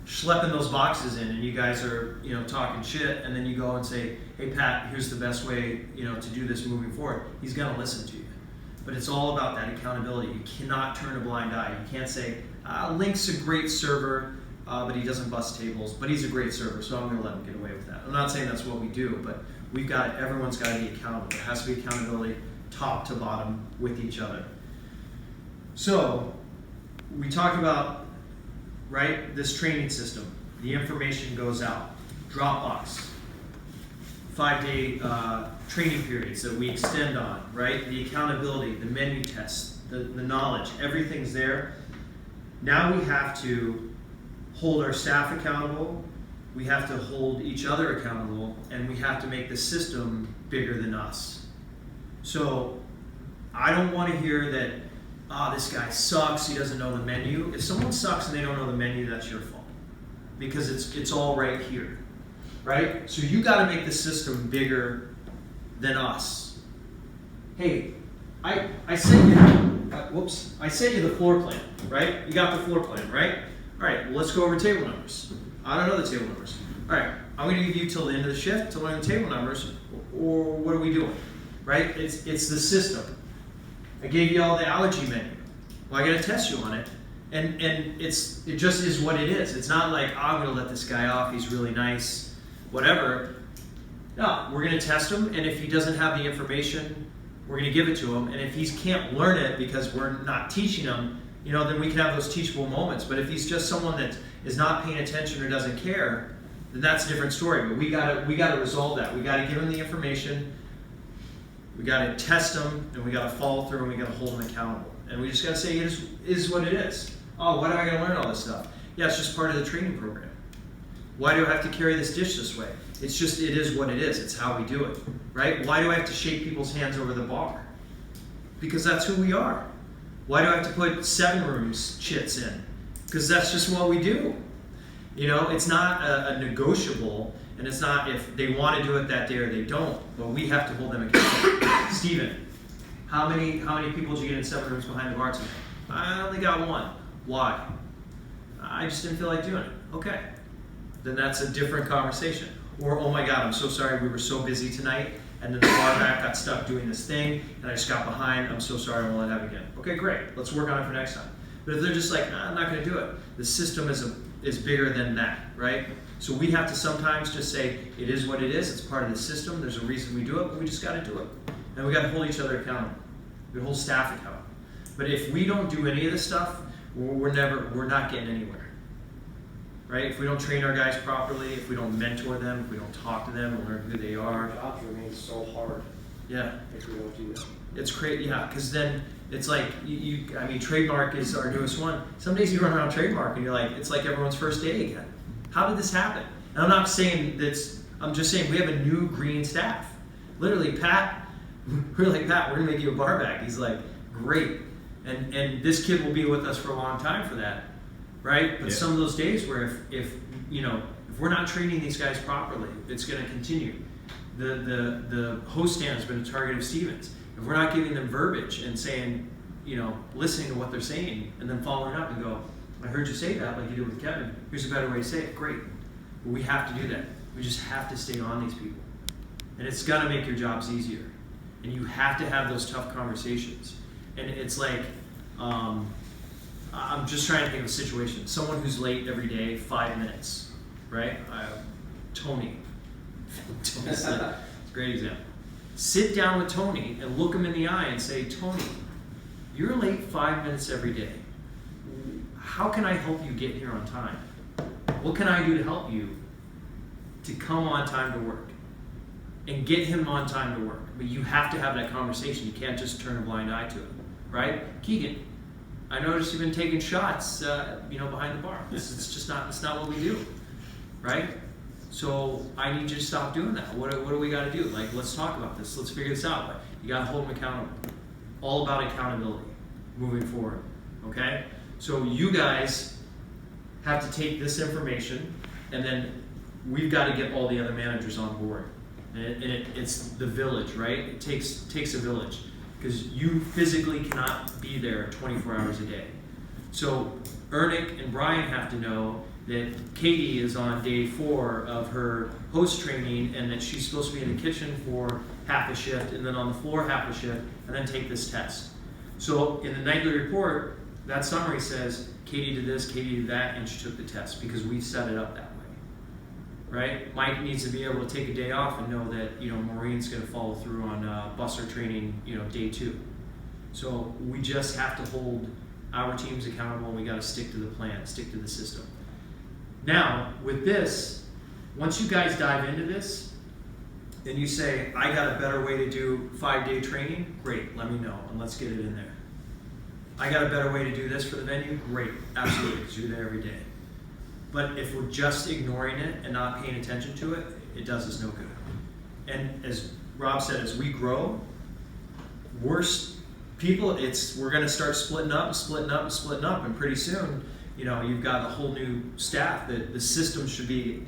schlepping those boxes in and you guys are talking shit, and then you go and say, hey Pat, here's the best way to do this moving forward, he's gonna listen to you. But it's all about that accountability. You cannot turn a blind eye. You can't say, Link's a great server, but he doesn't bust tables, but he's a great server, so I'm gonna let him get away with that. I'm not saying that's what we do, but everyone's got to be accountable. There has to be accountability top to bottom with each other. So we talked about, right, this training system. The information goes out. Dropbox. 5-day training periods that we extend on, right? The accountability, the menu tests, the knowledge, everything's there. Now we have to hold our staff accountable, we have to hold each other accountable, and we have to make the system bigger than us. So I don't want to hear that, this guy sucks, he doesn't know the menu. If someone sucks and they don't know the menu, that's your fault. Because it's all right here, right? So you got to make the system bigger than us. Hey, I sent you, I sent you the floor plan, right? You got the floor plan, right? All right, well, let's go over table numbers. I don't know the table numbers. All right, I'm going to give you till the end of the shift to learn the table numbers, or what are we doing, right? It's the system. I gave you all the allergy menu. Well, I got to test you on it, and it just is what it is. It's not like, I'm going to let this guy off. He's really nice, whatever. No, we're going to test him, and if he doesn't have the information, we're going to give it to him. And if he can't learn it because we're not teaching him, then we can have those teachable moments. But if he's just someone that is not paying attention or doesn't care, then that's a different story. But we gotta resolve that. We gotta give him the information. We gotta test him, and we gotta follow through, and we gotta hold him accountable. And we just gotta say it is what it is. Oh, why do I gotta learn all this stuff? Yeah, it's just part of the training program. Why do I have to carry this dish this way? It is what it is. It's how we do it, right? Why do I have to shake people's hands over the bar? Because that's who we are. Why do I have to put 7 rooms chits in? Because that's just what we do. It's not a negotiable, and it's not if they want to do it that day or they don't, but we have to hold them accountable. Steven, how many people did you get in 7 rooms behind the bar tonight? I only got 1. Why? I just didn't feel like doing it. Okay. Then that's a different conversation. Or, oh my God, I'm so sorry, we were so busy tonight, and then the bar back got stuck doing this thing, and I just got behind, I'm so sorry, I won't let that happen again. Okay, great, let's work on it for next time. But if they're just like, I'm not gonna do it, the system is bigger than that, right? So we have to sometimes just say, it is what it is, it's part of the system, there's a reason we do it, but we just gotta do it. And we gotta hold each other accountable. We hold staff accountable. But if we don't do any of this stuff, we're not getting anywhere. Right? If we don't train our guys properly, if we don't mentor them, if we don't talk to them and learn who they are. Our jobs remain so hard Yeah. if we don't do that. It's crazy, yeah, because then it's like, trademark is our newest one. Some days you run around trademark and you're like, it's like everyone's first day again. How did this happen? And I'm not saying I'm just saying we have a new green staff. Literally, Pat, we're like, Pat, we're gonna make you a bar back. He's like, great. And this kid will be with us for a long time for that. Right? But some of those days where if we're not training these guys properly, it's going to continue. The host stand has been a target of Stevens. If we're not giving them verbiage and saying, listening to what they're saying and then following up and go, I heard you say that like you did with Kevin. Here's a better way to say it. Great. But we have to do that. We just have to stay on these people. And it's going to make your jobs easier. And you have to have those tough conversations. And it's like, I'm just trying to think of a situation. Someone who's late every day, 5 minutes, right? Tony. Tony's late. It's a great example. Sit down with Tony and look him in the eye and say, Tony, you're late 5 minutes every day. How can I help you get here on time? What can I do to help you to come on time to work? And get him on time to work. But you have to have that conversation. You can't just turn a blind eye to it, right? Keegan, I noticed you've been taking shots, behind the bar. It's not what we do, right? So I need you to stop doing that. What do we got to do? Like, let's talk about this. Let's figure this out. But you got to hold them accountable. All about accountability moving forward, okay? So you guys have to take this information, and then we've got to get all the other managers on board. And it's the village, right? It takes a village. Because you physically cannot be there 24 hours a day. So Ernick and Brian have to know that Katie is on day 4 of her host training and that she's supposed to be in the kitchen for half a shift and then on the floor half a shift and then take this test. So in the nightly report, that summary says Katie did this, Katie did that, and she took the test because we set it up that way. Right? Mike needs to be able to take a day off and know that, Maureen's going to follow through on busser training, day 2. So we just have to hold our teams accountable and we got to stick to the plan, stick to the system. Now, with this, once you guys dive into this, and you say, I got a better way to do 5-day training, great, let me know, and let's get it in there. I got a better way to do this for the venue, great, absolutely, because you're there every day. But if we're just ignoring it and not paying attention to it, it does us no good. And as Rob said, as we grow, we're gonna start splitting up, and pretty soon, you've got a whole new staff that the system should be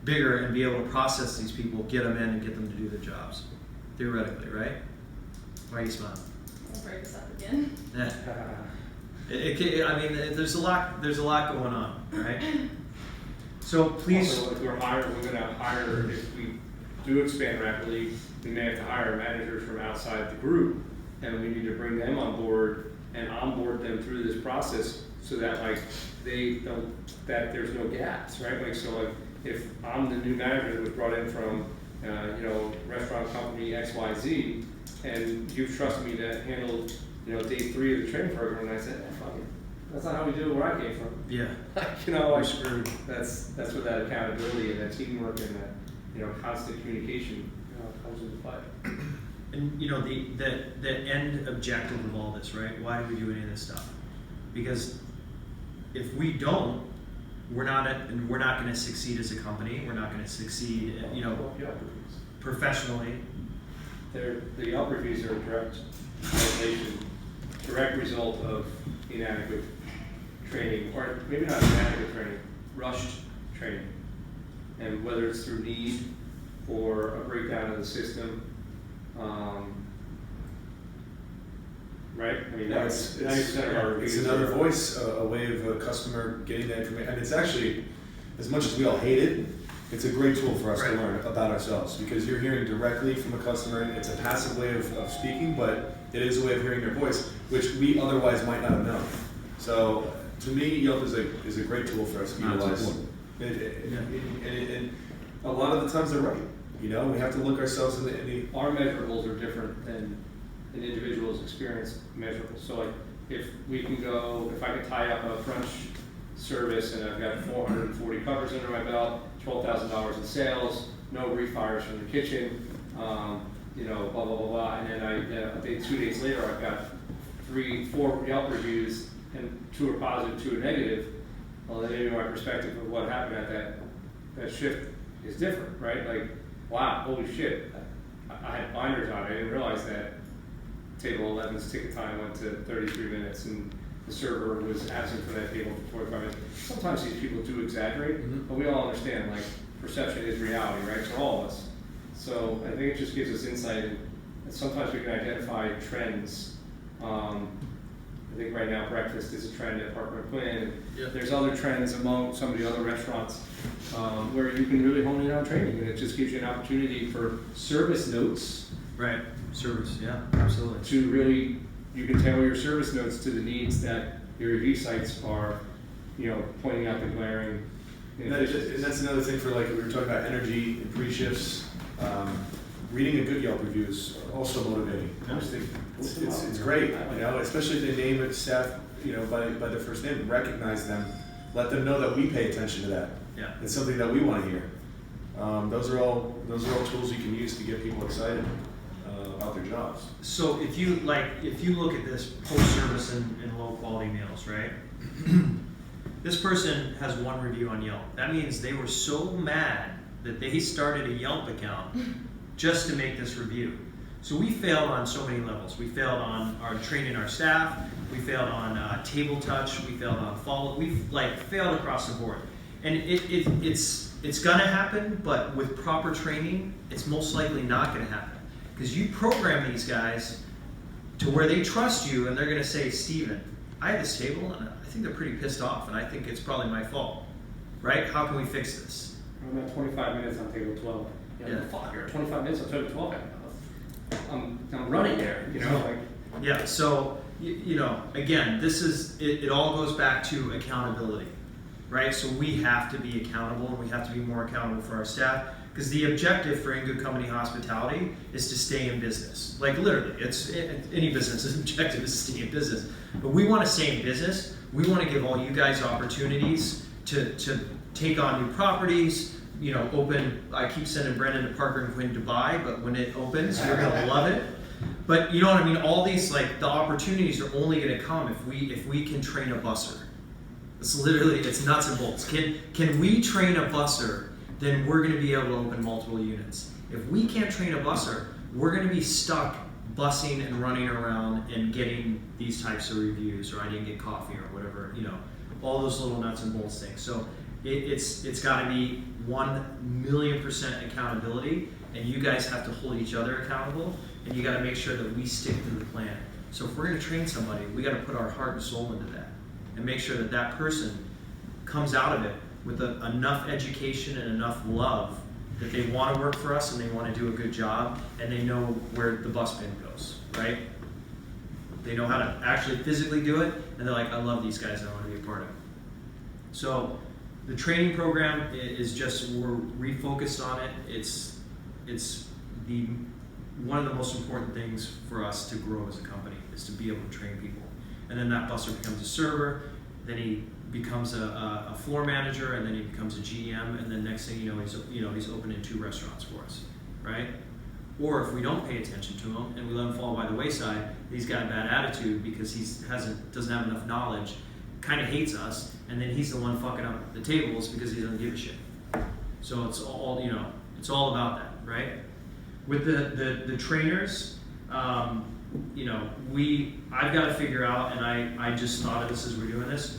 bigger and be able to process these people, get them in and get them to do their jobs, theoretically, right? Why are you smiling? I'll break this up again. There's a lot going on, right? So please. Also, if we're gonna hire, if we do expand rapidly, we may have to hire managers from outside the group, and we need to bring them on board and onboard them through this process so that that there's no gaps, right? So if I'm the new manager that was brought in from, restaurant company XYZ, and you've trusted me to handle, day 3 of the training program, and I said, fuck it, that's not how we do it where I came from. Yeah. We're screwed. That's where that accountability and that teamwork and that, constant communication, comes into play. And the end objective of all this, right? Why do we do any of this stuff? Because if we don't, we're not going to succeed as a company. We're not going to succeed, professionally. The Yelp reviews are a direct result of inadequate training, or maybe not inadequate training, rushed training. And whether it's through need or a breakdown of the system, right? I mean, that's 90% of our reviews. It's another voice, a way of a customer getting that information. And it's actually, as much as we all hate it, it's a great tool for us to learn about ourselves, because you're hearing directly from a customer. It's a passive way of speaking, but it is a way of hearing their voice, which we otherwise might not have known. So to me, Yelp is a great tool for us to utilize. And a lot of the times they're right. We have to look ourselves in the Our measurables are different than an individual's experience measurables. So if I can tie up a brunch service and I've got 440 covers under my belt, $12,000 in sales, no refires from the kitchen, blah, blah, blah, blah. And then 2 days later, I've got 4 Yelp reviews and 2 are positive, 2 are negative. Well, then maybe my perspective of what happened at that shift is different, right? Wow, holy shit. I had binders on. I didn't realize that table 11's ticket time went to 33 minutes and the server was absent from that table for 45 minutes. Sometimes these people do exaggerate, but we all understand, perception is reality, right? For all of us. So I think it just gives us insight, and sometimes we can identify trends. I think right now breakfast is a trend at Park McQuinn. Yep. There's other trends among some of the other restaurants where you can really hone in on training, and it just gives you an opportunity for service notes. Right. Service, yeah, absolutely. To really, you can tailor your service notes to the needs that your review sites are, pointing out the glaring inefficiencies. And that's another thing for we were talking about energy and pre-shifts. Reading a good Yelp review is also motivating. I just think it's great, especially if they name it staff, by their first name, recognize them, let them know that we pay attention to that. Yeah. It's something that we want to hear. Those are all tools you can use to get people excited about their jobs. So if you look at this post-service and low-quality meals, right? This person has 1 review on Yelp. That means they were so mad that they started a Yelp account just to make this review. So we failed on so many levels. We failed on our training our staff. We failed on table touch. We failed on follow. We've failed across the board. And it's gonna happen, but with proper training, it's most likely not gonna happen. Because you program these guys to where they trust you, and they're gonna say, Steven, I have this table, and I think they're pretty pissed off, and I think it's probably my fault. Right? How can we fix this? I'm at 25 minutes on table 12. Yeah. Fuck, you're at 25 minutes on table 12. I'm running there, Yeah, so, again, it all goes back to accountability, right? So we have to be accountable, and we have to be more accountable for our staff, because the objective for In Good Company Hospitality is to stay in business. Literally, any business's objective is to stay in business. But we want to stay in business. We want to give all you guys opportunities to take on new properties, open, I keep sending Brendan to Parker and Quinn Dubai, but when it opens, you're gonna love it. But you know what I mean, all these, like, the opportunities are only gonna come if we can train a busser. It's literally, it's nuts and bolts. Can we train a busser, then we're gonna be able to open multiple units. If we can't train a busser, we're gonna be stuck bussing and running around and getting these types of reviews, or I didn't get coffee, or whatever, all those little nuts and bolts things. So it's gotta be 1,000,000% accountability, and you guys have to hold each other accountable, and you gotta make sure that we stick to the plan. So if we're gonna train somebody, we gotta put our heart and soul into that, and make sure that that person comes out of it with enough education and enough love that they want to work for us and they want to do a good job, and they know where the bus bin goes, right? They know how to actually physically do it, and they're like, I love these guys, I want to be a part of it. So the training program is just, we're refocused on it. It's one of the most important things for us to grow as a company, is to be able to train people. And then that busser becomes a server, then he becomes a floor manager, and then he becomes a GM, and then next thing you know, he's opening 2 restaurants for us, right? Or if we don't pay attention to him and we let him fall by the wayside, he's got a bad attitude because he doesn't have enough knowledge, kind of hates us, and then he's the one fucking up the tables because he doesn't give a shit. So it's all about that, right? With the trainers, I've got to figure out, and I just thought of this as we're doing this.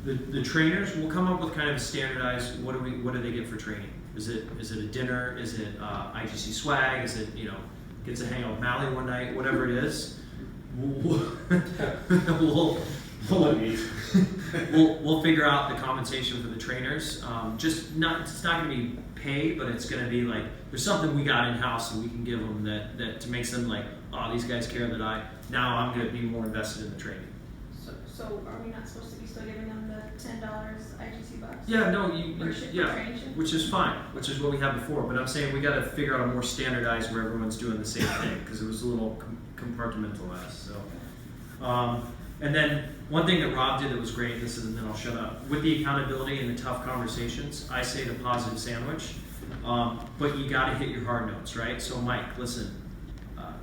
The trainers will come up with kind of a standardized, what do they get for training? Is it a dinner? Is it IGC swag? Is it, gets to hang out with Mally one night? Whatever it is, we'll figure out the compensation for the trainers. It's not going to be pay, but it's going to be like, there's something we got in house that we can give them that to makes them like, oh, these guys care that now I'm going to be more invested in the training. So are we not supposed to be still giving them the $10 IGC bucks? Yeah, no, training? which is fine, which is what we had before. But I'm saying we got to figure out a more standardized where everyone's doing the same thing, because it was a little compartmentalized. So, and then one thing that Rob did that was great, and then I'll shut up. With the accountability and the tough conversations, I say the positive sandwich, but you got to hit your hard notes, right? So Mike, listen,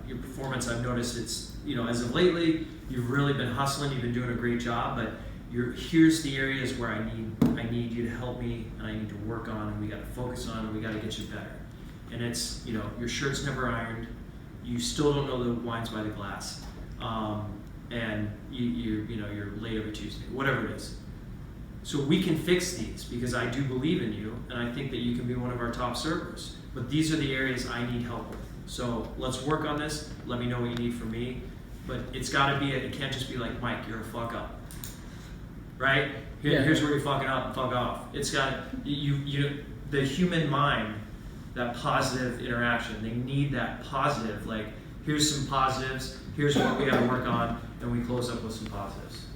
your performance, I've noticed it's, as of lately, you've really been hustling, you've been doing a great job, but here's the areas where I need you to help me, and I need to work on, and we got to focus on, and we got to get you better. And it's, your shirt's never ironed, you still don't know the wines by the glass, and you're late every Tuesday, whatever it is. So we can fix these, because I do believe in you, and I think that you can be one of our top servers. But these are the areas I need help with. So let's work on this. Let me know what you need from me. But it's got to be, it can't just be like, Mike, you're a fuck up. Right? Here's where you're fucking up and fuck off. It's got, the human mind, that positive interaction, they need that positive, like, here's some positives, here's what we got to work on, and we close up with some positives.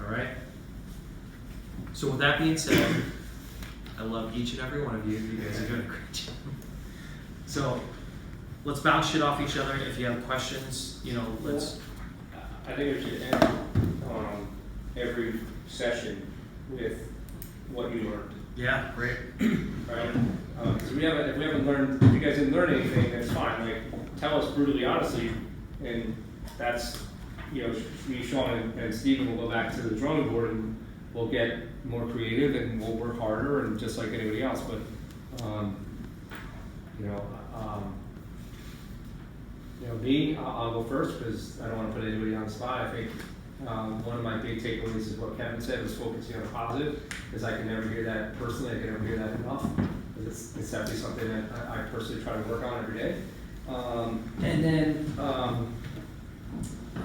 All right? So with that being said, I love each and every one of you. You guys are doing a great job. So let's bounce shit off each other. If you have questions, let's. I think we should end every session with what you learned. Yeah, great. Right? Because if we haven't learned, if you guys didn't learn anything, that's fine. Like, tell us brutally, honestly, and that's, me, Sean, and Stephen will go back to the drawing board, and we'll get more creative, and we'll work harder, and just like anybody else. But me, I'll go first because I don't want to put anybody on the spot. I think one of my big takeaways is what Kevin said, was focusing on the positive, because I can never hear that personally. I can never hear that enough. It's definitely something that I personally try to work on every day. And then I'm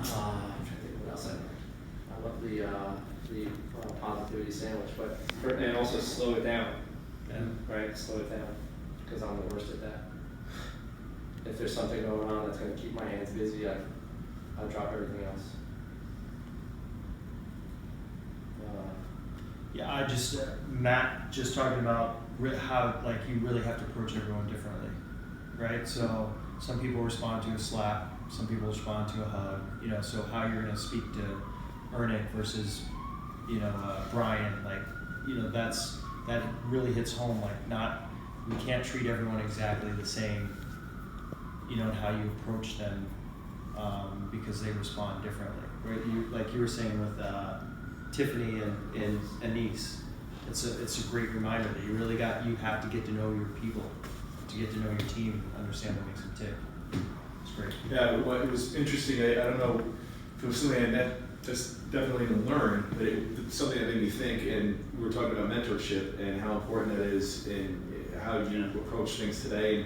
trying to think what else I love the positivity sandwich, and also slow it down. Yeah. Right, slow it down, because I'm the worst at that. If there's something going on that's going to keep my hands busy, I drop everything else. Yeah, Matt just talking about how, like, you really have to approach everyone differently, right? So some people respond to a slap, some people respond to a hug, so how you're going to speak to Ernick versus, Brian, like, that really hits home, like, we can't treat everyone exactly the same, you know, in how you approach them, because they respond differently, right? Like you were saying with Tiffany and Anise, it's a great reminder that you have to get to know your people, to get to know your team, understand what makes them tick. It's great. Yeah, well, it was interesting. I don't know if it was something I just definitely to learn, but it's something that made me think. And we were talking about mentorship and how important that is in how you approach things today. And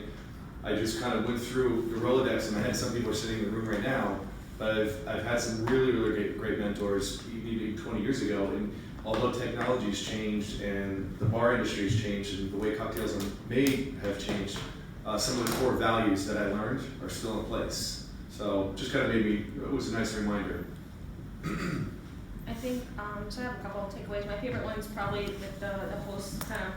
I just kind of went through the Rolodex, and I had some people are sitting in the room right now, but I've had some really great mentors even 20 years ago. And although technology's changed and the bar industry's changed and the way cocktails are made have changed, some of the core values that I learned are still in place. So just kind of it was a nice reminder. I think, so I have a couple of takeaways. My favorite one's probably with the host kind of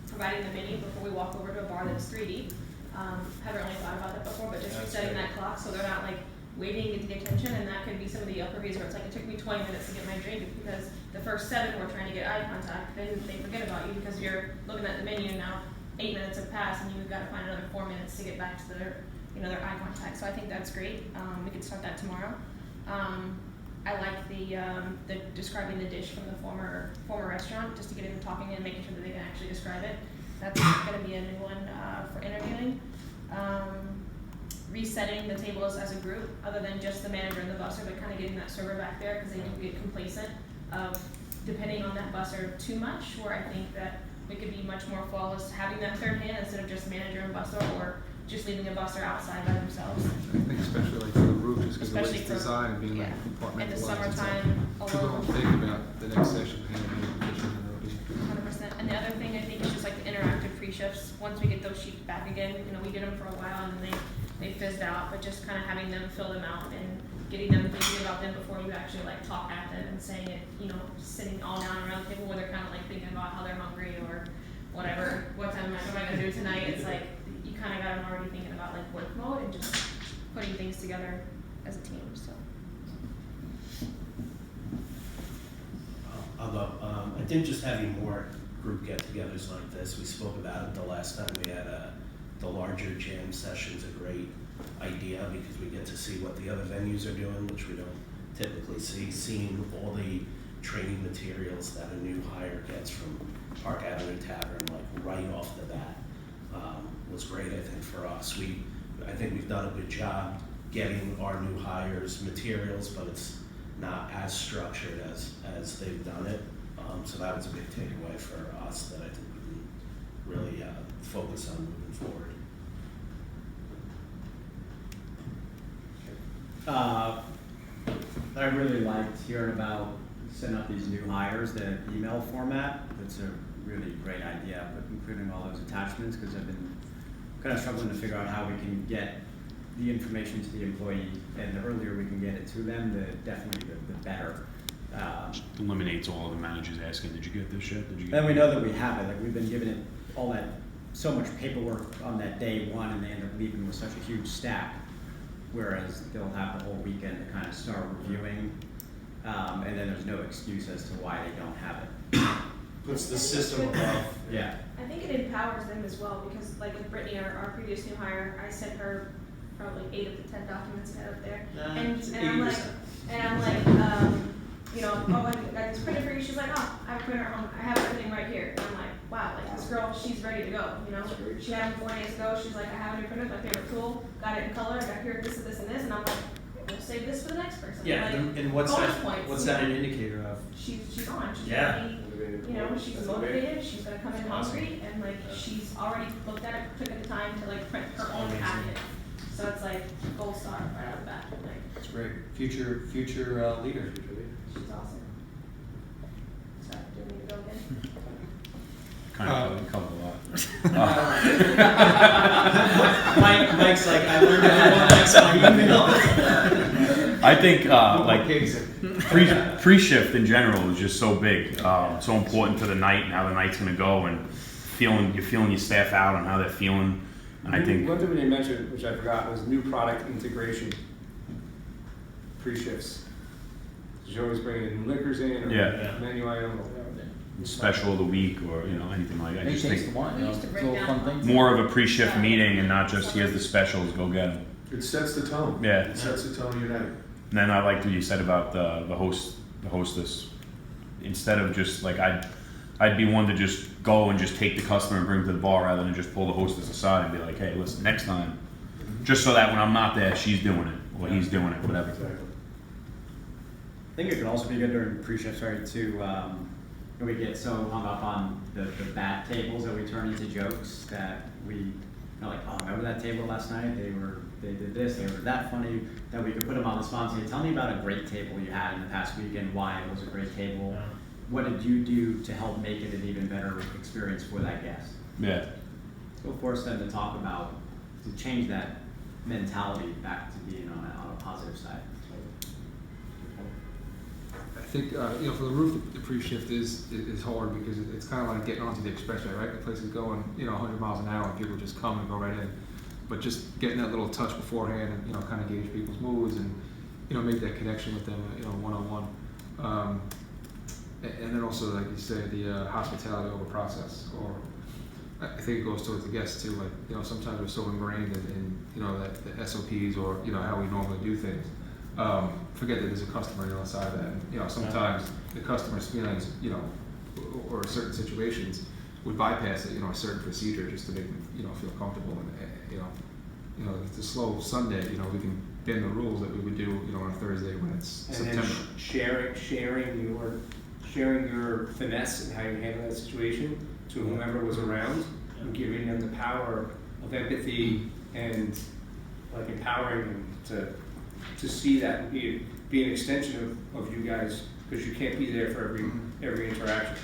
providing the menu before we walk over to a bar that's 3D. Haven't really thought about that before, but just setting that clock so they're not like waiting to get attention, and that could be some of the upper reviews where it's like it took me 20 minutes to get my drink because the first 7 were trying to get eye contact, then they forget about you because you're looking at the menu and now 8 minutes have passed and you've got to find another 4 minutes to get back to their eye contact. So I think that's great. We can start that tomorrow. I like the describing the dish from the former restaurant, just to get them talking and making sure that they can actually describe it. That's going to be a new one for interviewing. Resetting the tables as a group, other than just the manager and the busser, but kind of getting that server back there because they do get complacent of depending on that busser too much, where I think that we could be much more flawless having that third hand instead of just manager and busser, or just leaving a busser outside by themselves. I think especially like for the group, just because the way Especially it's for- designed and being like yeah. compartmentalized. In the it's like summertime people alone. don't think about the next session handling the kitchen and it'll be 100%. And the other thing I think is just like the interactive pre-shifts. Once we get those sheets back again, we did them for a while and then they fizzed out, but just kind of having them fill them out and getting them thinking about them before you actually like talk at them and saying it, sitting all down around the table where they're kind of like thinking about how they're hungry or whatever, what am I gonna do tonight? It's like you kind of got them already thinking about like work mode and just putting things together as a team. So. I think just having more group get-togethers like this, we spoke about it the last time we had the larger jam session's a great idea because we get to see what the other venues are doing, which we don't typically see. Seeing all the training materials that a new hire gets from Park Avenue Tavern, like right off the bat, was great, I think, for us. I think we've done a good job getting our new hires materials, but it's not as structured as they've done it. So that was a big takeaway for us that I think we can really focus on moving forward. I really liked hearing about setting up these new hires, the email format. That's a really great idea, but including all those attachments, because I've been kind of struggling to figure out how we can get the information to the employee, and the earlier we can get it to them, the better. Eliminates all of the managers asking, did you get this shit? Did you get Then we know that we have it. Like we've been given it all that, so much paperwork on that day one, and they end up leaving with such a huge stack. Whereas they'll have the whole weekend to kind of start reviewing, and then there's no excuse as to why they don't have it. Puts the system above. Yeah. I think it empowers them as well because, like with Brittany, our previous new hire, I sent her probably 8 of the 10 documents I had up there, and I'm like, oh, I got this printer for you. She's like, oh, I have a printer at home. I have everything right here. And I'm like, wow, like this girl, she's ready to go. She had them 4 days ago. She's like, I have a new printer, my favorite tool. Got it in color. I got here this and this and this, and I'm like, we'll save this for the next person. Yeah, like, and what's bonus that? points, What's that an indicator of? She's on. She's Yeah. ready. She's motivated. She's gonna come in hungry, and like she's already looked at it, took the time to like print her own packet. So it's like gold star right out of the bat. Like It's great. Future leader. she's awesome. So do we need to go again? kind of covered a lot. Mike's like, I learned how to email. I think pre-shift in general is just so big, so important to the night and how the night's going to go, and you're feeling your staff out and how they're feeling. And I think one thing we didn't mention, which I forgot, was new product integration pre-shifts. You're always bringing new liquors in or Yeah. menu item or whatever. special of the week or, anything like that. I Maybe just takes think one, We used to it's break a little down fun thing. more of a pre-shift meeting and not just, here's the specials, go get them. It sets the tone. Yeah. It sets the tone of your night. And then I liked what you said about the hostess. Instead of just like, I'd be one to just go and just take the customer and bring them to the bar rather than just pull the hostess aside and be like, hey, listen, next time, just so that when I'm not there, she's doing it or he's doing it, whatever. Exactly. I think it can also be good during pre-shift, right, to, we get so hung up on the bad tables that we turn into jokes that we are like, oh, remember that table last night? They did this, they were that funny, that we could put them on the spot and say, tell me about a great table you had in the past week and why it was a great table. What did you do to help make it an even better experience for that guest? Yeah. So force them to talk about, to change that mentality back to being on a positive side. I think, for the roof, the pre-shift is hard because it's kind of like getting onto the expressway, right? The place is going, 100 miles an hour and people just come and go right in. But just getting that little touch beforehand and, kind of gauge people's moods and, make that connection with them, one-on-one. And then also, like you said, the hospitality over process. Or I think it goes towards the guests too. Like, sometimes we're so ingrained in that the SOPs or, how we normally do things. Forget that there's a customer on the other side of that. And, sometimes the customer's feelings, or certain situations would bypass it, a certain procedure just to make them, feel comfortable. And, if it's a slow Sunday, we can bend the rules that we would do, on a Thursday when it's And September. then sharing your finesse and how you handle that situation to whomever was around, and giving them the power of empathy and like empowering them to see that and be an extension of you guys, because you can't be there for every interaction.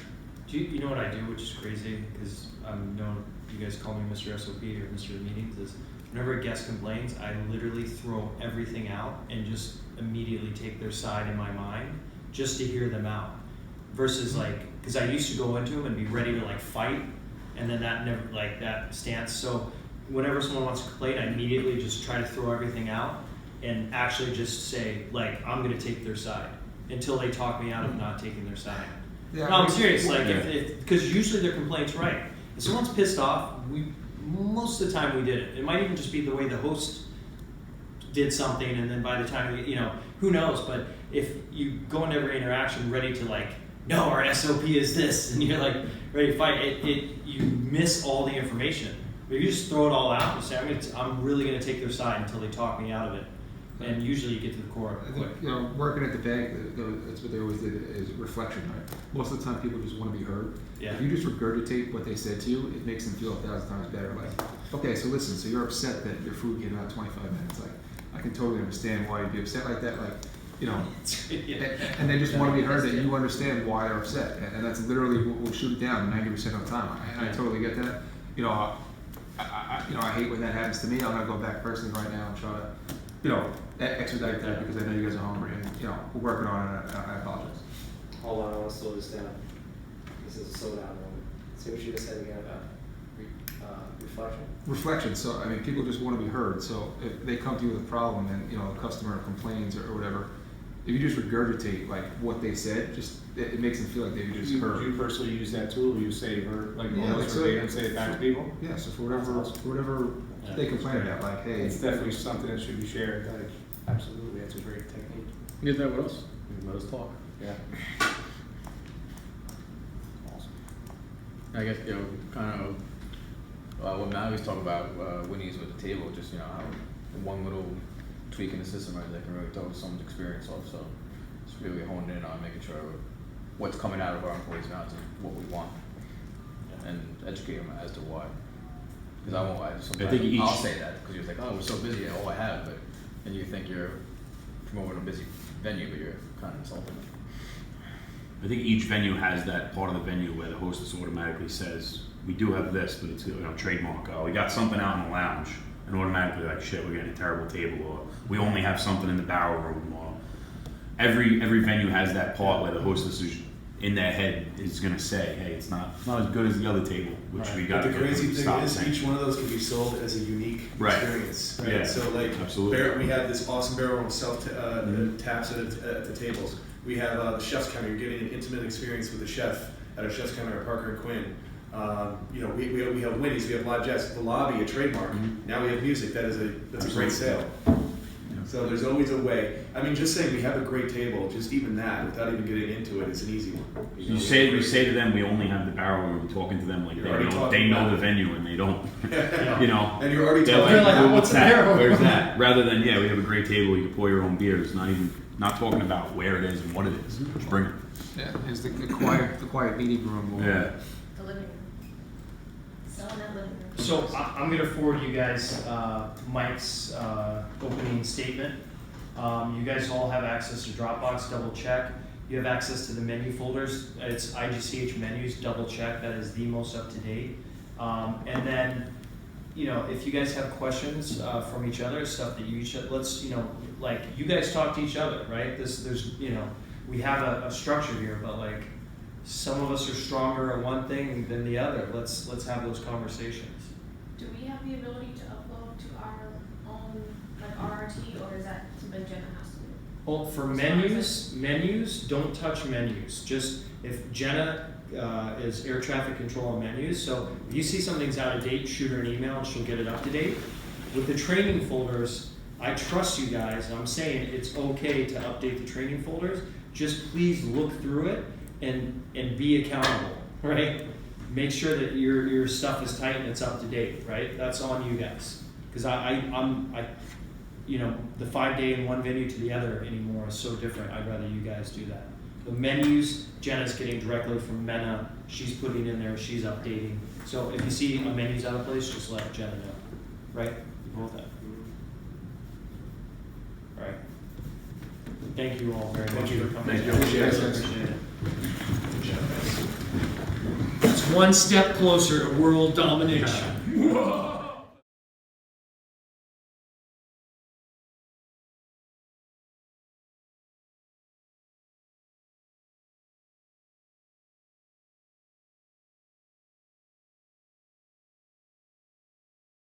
Do you know what I do, which is crazy, because I'm known, you guys call me Mr. SOP or Mr. Meetings, is whenever a guest complains, I literally throw everything out and just immediately take their side in my mind just to hear them out. Versus because I used to go into them and be ready to fight, and then that never, that stance. So whenever someone wants to complain, I immediately just try to throw everything out and actually just say, I'm gonna take their side until they talk me out of not taking their side. Yeah, No, I'm serious, Yeah. because usually their complaint's right. If someone's pissed off, most of the time we did it. It might even just be the way the host did something, and then by the time, who knows, but if you go into every interaction ready to no, our SOP is this, and you're ready to fight, you miss all the information. But if you just throw it all out and say, I'm really gonna take their side until they talk me out of it. And usually you get to the core I quick. think, working at the bank, that's what they always did is reflection, right? Most of the time people just want to be heard. Yeah. If you just regurgitate what they said to you, it makes them feel 1,000 times better. Okay, so listen, so you're upset that your food came out 25 minutes. I can totally understand why you'd be upset like that. And they just want to be heard that you understand why they're upset. And that's literally what we'll shoot it down 90% of the time. And I totally get that. I hate when that happens to me. I'm gonna go back personally right now and try to, expedite that because I know you guys are hungry and, we're working on it and I apologize. Hold on, I want to slow this down. This is a slow down moment. Say what you just said again about reflection. Reflection, so, people just want to be heard, so if they come to you with a problem and, a customer complains or whatever, if you just regurgitate, what they said, it makes them feel like they just heard. Do you personally use that tool? Do you say Yeah, almost verbatim, say it back to people? Yeah, so for whatever they complain about, hey. It's definitely something that should be shared. Absolutely, that's a great technique. You get that with us? Let us talk. Yeah. Awesome. I guess, kind of what Matt was talking about, Winnie's with the table, just, how one little tweak in the system, right, that can really throw someone's experience off. So it's really honed in on making sure what's coming out of our employees' mouths and what we want, and educate them as to why. Because I won't lie, sometimes I'll say that because you're oh, we're so busy, all I have, but and you think you're promoting a busy venue, but you're kind of insulting them. I think each venue has that part of the venue where the hostess automatically says, we do have this, but it's trademark. We got something out in the lounge, and automatically shit, we're getting a terrible table, or we only have something in the barrel room, or every venue has that part where the hostess is in their head is gonna say, hey, it's not as good as the other table, which we got But to the crazy thing stop is, saying. each one of those can be sold as a unique Right. experience. Right? Yeah, So absolutely. we have this awesome barrel room self taps at the tables. We have the chef's counter. You're getting an intimate experience with the chef at our Chef's Counter, Parker and Quinn. You know, we have Winnie's, we have Live Jazz, the lobby, a trademark. Now we have music. That's a great sale. So there's always a way. I mean, just saying we have a great table, just even that, without even getting into it, is an easy one. You say to them, we only have the barrel room, talking to them like You're already they talking know about the it. venue and they don't, you know. And you're already They're talking like, about well, what's that? Where's room? that? Rather than, yeah, we have a great table, you can pour your own beers, not talking about where it is and what it is. Just bring it. Yeah, here's the quiet meeting room. Yeah. The living room. Selling that living room. So I'm gonna forward you guys Mike's opening statement. You guys all have access to Dropbox, double check. You have access to the menu folders. It's IGCH menus, double check. That is the most up to date. And then, you know, if you guys have questions from each other, stuff that you each, let's, you know, like you guys talk to each other, right? There's, you know, we have a structure here, but like some of us are stronger at one thing than the other. Let's have those conversations. Do we have the ability to upload to our own, like RRT, or is that something Jenna has to do? Well, for menus, don't touch menus. Just if Jenna is air traffic control on menus, so if you see something's out of date, shoot her an email and she'll get it up to date. With the training folders, I trust you guys, and I'm saying it's okay to update the training folders. Just please look through it and be accountable, right? Make sure that your stuff is tight and it's up to date, right? That's on you guys. Because I you know, the 5 day in one venue to the other anymore is so different. I'd rather you guys do that. The menus, Jenna's getting directly from Mena. She's putting in there, she's updating. So if you see a menu's out of place, just let Jenna know, right? You both have. All right. Thank you all very much for coming. Thank you. Appreciate it. It's one step closer to world domination.